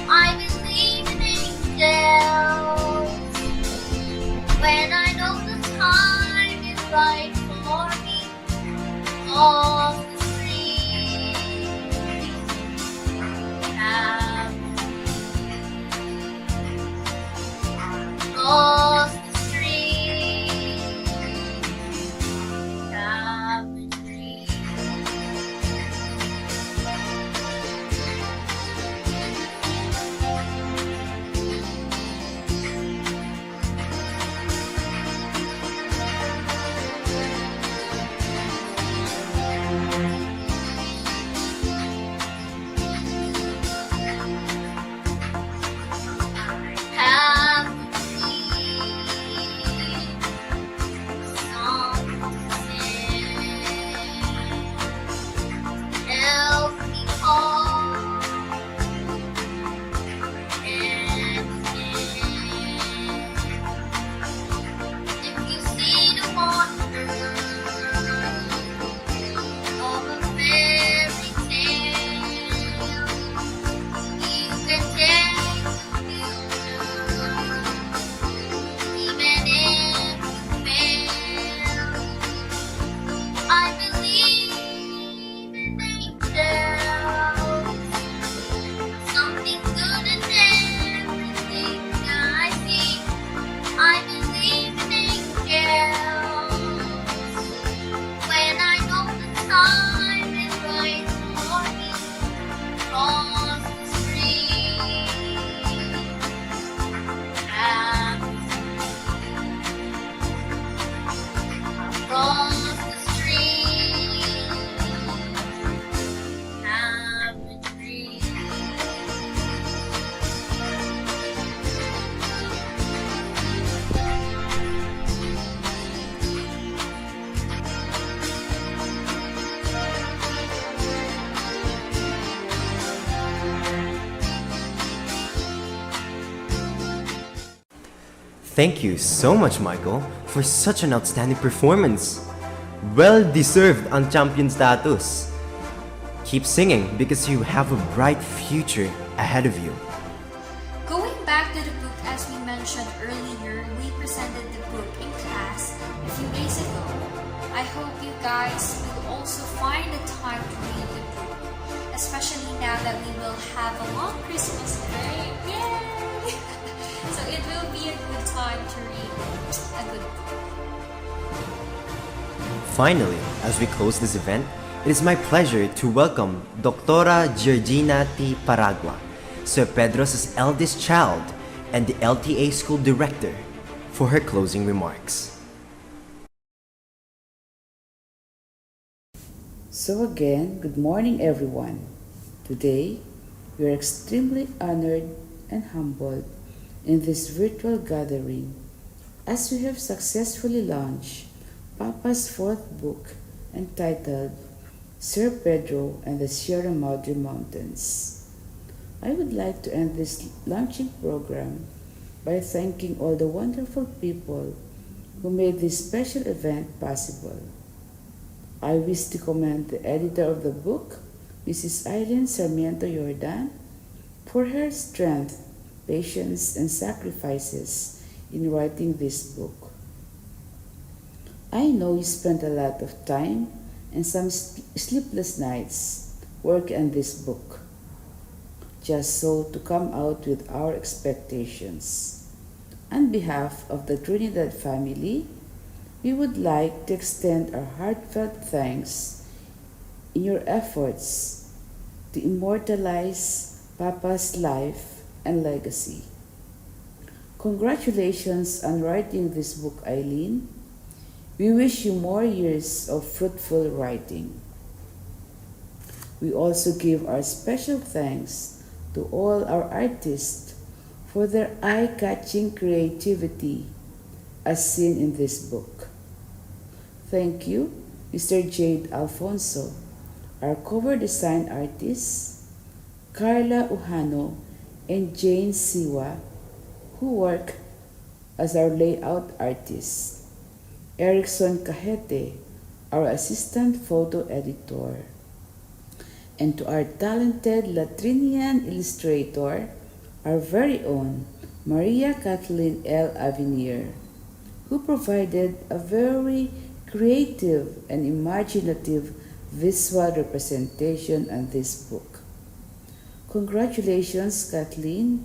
I believe in angels, when I know the time is right for me. Off the street, have across the street, have a dream. Have a song to sing, help me hold and if you see the wonder of a fairy tale, you can take the future, even if you fail. I believe in angels, something good in everything I see. I believe in angels, when I know the time is right for me. Across the street, have across the street, have a dream. Thank you so much, Michael, for such an outstanding performance. Well deserved ang champion status. Keep singing because you have a bright future ahead of you. Going back to the book, as we mentioned earlier, we presented the book in class a few days ago. I hope you guys will also find the time to read the book, especially now that we will have a long Christmas break. Yay! So it will be a good time to read a good book. Finally, as we close this event, it is my pleasure to welcome Dr. Georgina T. Paragua, Sir Pedro's eldest child and the LTA School Director, for her closing remarks. So again, good morning everyone. Today, we are extremely honored and humbled in this virtual gathering as we have successfully launched Papa's fourth book entitled Sir Pedro and the Sierra Madre Mountains. I would like to end this launching program by thanking all the wonderful people who made this special event possible. I wish to commend the editor of the book, Mrs. Eileen Sarmiento Jordan, for her strength, patience, and sacrifices in writing this book. I know you spent a lot of time and some sleepless nights working on this book, just so to come out with our expectations. On behalf of the Trinidad family, we would like to extend our heartfelt thanks in your efforts to immortalize Papa's life and legacy. Congratulations on writing this book, Eileen. We wish you more years of fruitful writing. We also give our special thanks to all our artists for their eye-catching creativity as seen in this book. Thank you, Mr. Jade Alfonso, our cover design artist, Carla Uhano and Jane Siwa, who work as our layout artists, Erickson Cajete, our assistant photo editor, and to our talented Latrinian illustrator, our very own Maria Kathleen L. Avenier, who provided a very creative and imaginative visual representation on this book. Congratulations, Kathleen.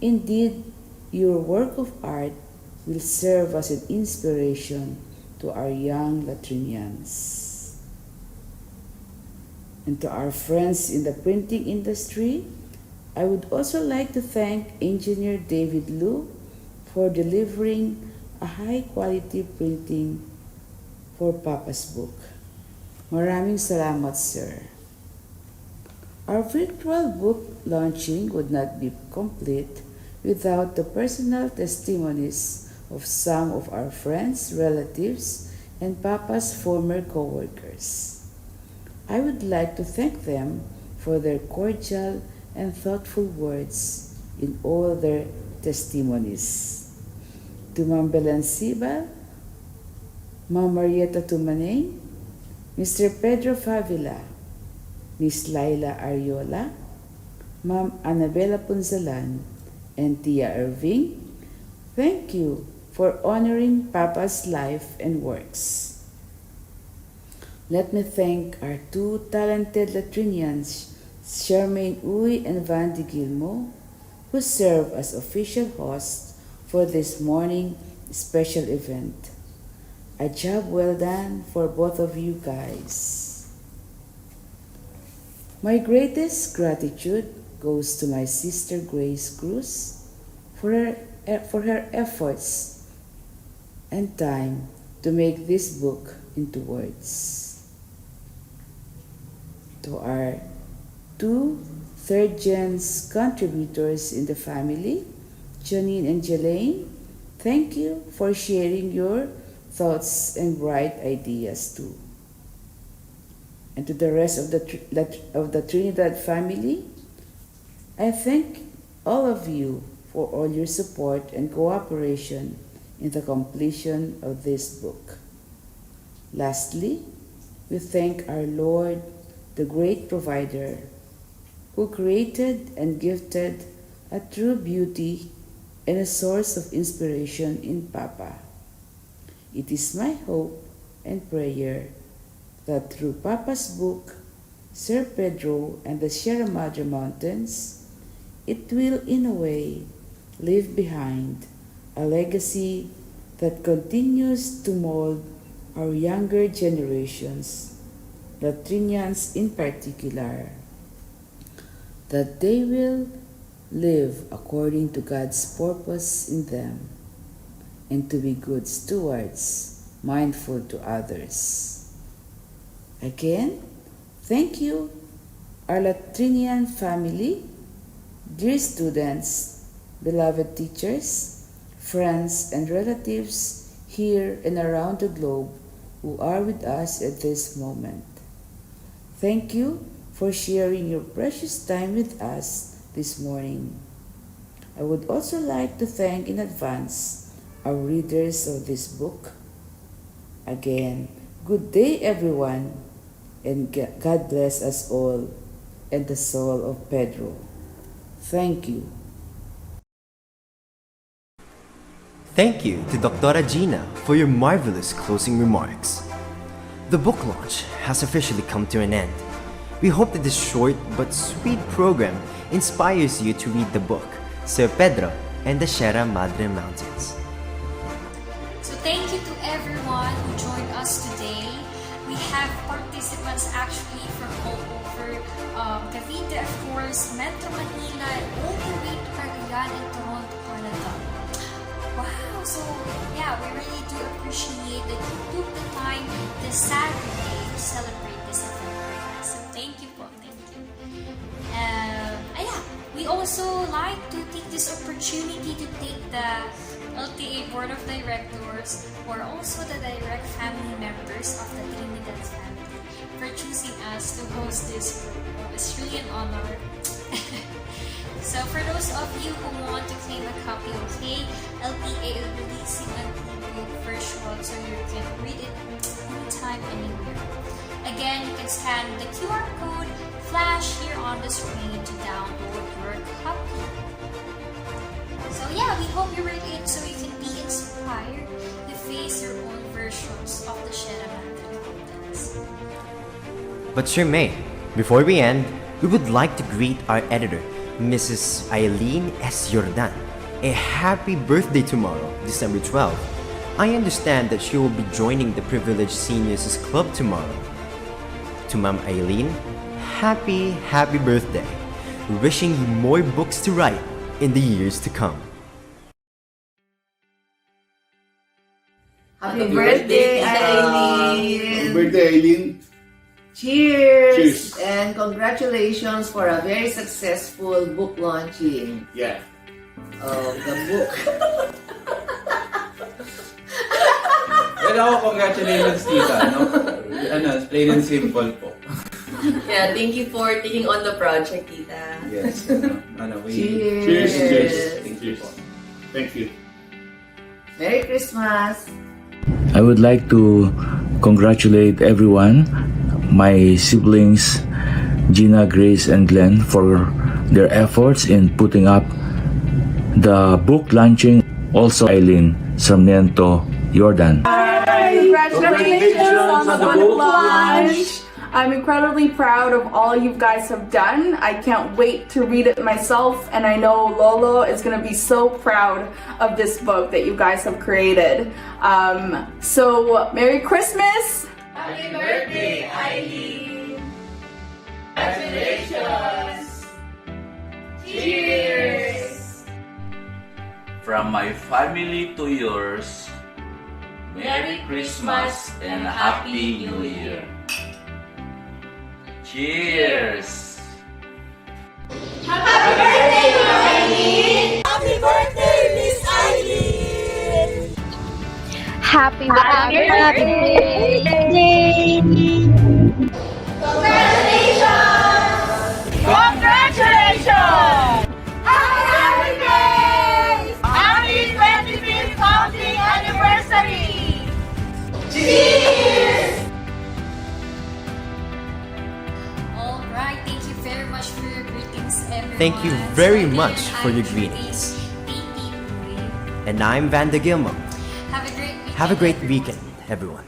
Indeed, your work of art will serve as an inspiration to our young Latrinians. And to our friends in the printing industry, I would also like to thank Engineer David Liu for delivering a high-quality printing for Papa's book. Maraming salamat, sir. Our virtual book launching would not be complete without the personal testimonies of some of our friends, relatives, and Papa's former co-workers. I would like to thank them for their cordial and thoughtful words in all their testimonies. To Ma'am Belen Sibal, Ma'am Marieta Tumaneng, Mr. Pedro Favila, Miss Laila Ariola, Ma'am Annabella Punzalan, and Tia Irving, thank you for honoring Papa's life and works. Let me thank our two talented Latrinians, Charmaine Uy and Vandy Gilmo, who serve as official hosts for this morning special event. A job well done for both of you guys. My greatest gratitude goes to my sister Grace Cruz for her efforts and time to make this book into words. To our two third-gen contributors in the family, Janine and Jelaine, thank you for sharing your thoughts and bright ideas too. And to the rest of the Trinidad family, I thank all of you for all your support and cooperation in the completion of this book. Lastly, we thank our Lord, the great provider, who created and gifted a true beauty and a source of inspiration in Papa. It is my hope and prayer that through Papa's book, Sir Pedro and the Sierra Madre Mountains, it will in a way leave behind a legacy that continues to mold our younger generations, Latrinians in particular, that they will live according to God's purpose in them and to be good stewards, mindful to others. Again, thank you, our Latrinian family, dear students, beloved teachers, friends, and relatives here and around the globe who are with us at this moment. Thank you for sharing your precious time with us this morning. I would also like to thank in advance our readers of this book. Again, good day everyone, and God bless us all and the soul of Pedro. Thank you. Thank you to Dr. Gina for your marvelous closing remarks. The book launch has officially come to an end. We hope that this short but sweet program inspires you to read the book, Sir Pedro and the Sierra Madre Mountains. So thank you to everyone who joined us today. We have participants actually from all over Cavite, of course, Metro Manila, and all the way to Cagayan and Toronto, Canada. Wow! So yeah, we really do appreciate that you took the time this Saturday to celebrate this event with us. So thank you po, thank you. Yeah, we also like to take this opportunity to take the LTA Board of Directors or also the direct family members of the Trinidad family for choosing us to host this program. It's really an honor. So for those of you who want to claim a copy, okay, LTA is releasing an ebook virtual so you can read it anytime, anywhere. Again, you can scan the QR code flash here on the screen to download your copy. So yeah, we hope you read it so you can be inspired to face your own versions of the Sierra Madre Mountains. But Sir May, before we end, we would like to greet our editor, Mrs. Eileen S. Jordan. A happy birthday tomorrow, December 12th. I understand that she will be joining the Privileged Seniors Club tomorrow. To Ma'am Eileen, happy birthday. Wishing you more books to write in the years to come. Happy birthday, Eileen! Happy birthday, Eileen! Cheers! Cheers! And congratulations for a very successful book launching Yeah. of the book. Well, ako, congratulations, tita. No? Plain and simple po. Yeah, thank you for taking on the project, tita. Yes. Cheers! Cheers. Thank you po. Thank you. Merry Christmas! I would like to congratulate everyone, my siblings, Gina, Grace, and Glenn, for their efforts in putting up the book launching. Also, Eileen Sarmiento Jordan. Congratulations on the book launch! I'm incredibly proud of all you guys have done. I can't wait to read it myself, and I know Lolo is going to be so proud of this book that you guys have created. So, Merry Christmas! Happy birthday, Eileen! Congratulations! Cheers! From my family to yours, Merry Christmas and Happy New Year! Cheers! Happy birthday, Eileen! Happy birthday, Miss Eileen! Happy birthday! Congratulations! Congratulations! Happy birthday! Happy 25th founding anniversary! Cheers! Alright, thank you very much for your greetings, everyone. Thank you very much for your greetings. And I'm Vanda Gilmo. Have a great weekend. Have a great weekend, everyone.